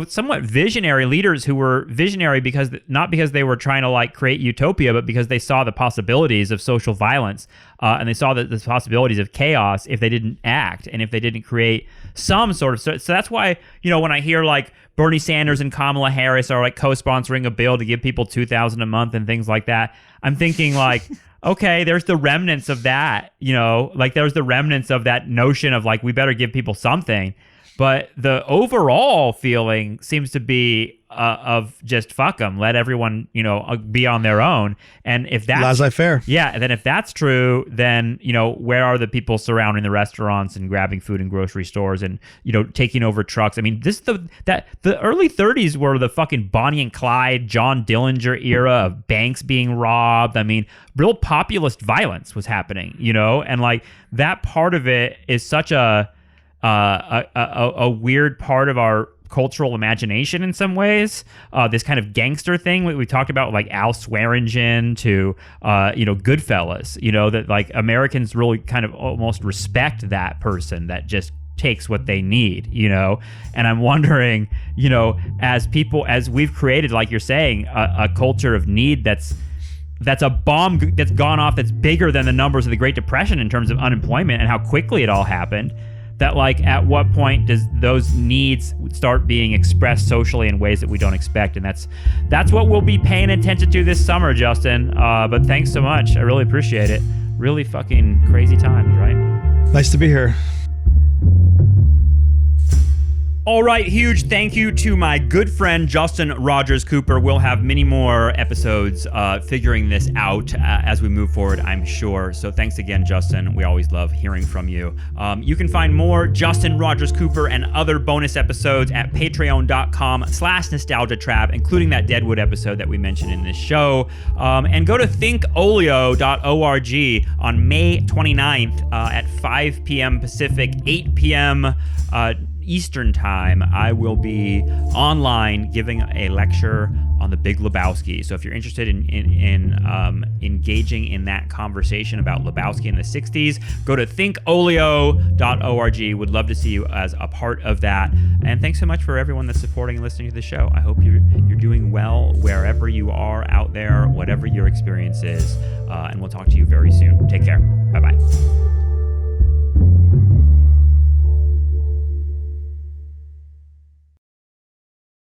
somewhat visionary leaders who were visionary not because they were trying to like create utopia, but because they saw the possibilities of social violence, and they saw the possibilities of chaos if they didn't act and if they didn't create some sort of. So that's why when I hear like Bernie Sanders and Kamala Harris are like co-sponsoring a bill to give people $2,000 a month and things like that, I'm thinking like. Okay, there's the remnants of that, like there's the remnants of that notion of like we better give people something. But the overall feeling seems to be of just fuck them, let everyone, be on their own. And if that's laissez-faire, yeah, and then if that's true, then where are the people surrounding the restaurants and grabbing food in grocery stores and taking over trucks? I mean, the early 30s were the fucking Bonnie and Clyde, John Dillinger era of banks being robbed. I mean, real populist violence was happening, and like that part of it is such a weird part of our cultural imagination in some ways. This kind of gangster thing we talked about, like Al Swearingen to Goodfellas. That like Americans really kind of almost respect that person that just takes what they need. And I'm wondering, as we've created, like you're saying, a culture of need that's a bomb that's gone off that's bigger than the numbers of the Great Depression in terms of unemployment and how quickly it all happened. That like at what point does those needs start being expressed socially in ways that we don't expect? And that's what we'll be paying attention to this summer, Justin. But thanks so much. I really appreciate it. Really fucking crazy times, right? Nice to be here. All right, huge thank you to my good friend Justin Rogers Cooper. We'll have many more episodes figuring this out as we move forward, I'm sure. So thanks again, Justin. We always love hearing from you. You can find more Justin Rogers Cooper and other bonus episodes at patreon.com/nostalgiatrap, including that Deadwood episode that we mentioned in this show. And go to thinkoleo.org on May 29th at 5 p.m. Pacific, 8 p.m. Eastern time. I will be online giving a lecture on The Big Lebowski. So if you're interested in engaging in that conversation about Lebowski in the 60s, go to thinkoleo.org. Would love to see you as a part of that. And thanks so much for everyone that's supporting and listening to the show. I hope you're doing well wherever you are out there, whatever your experience is. And we'll talk to you very soon. Take care. Bye-bye.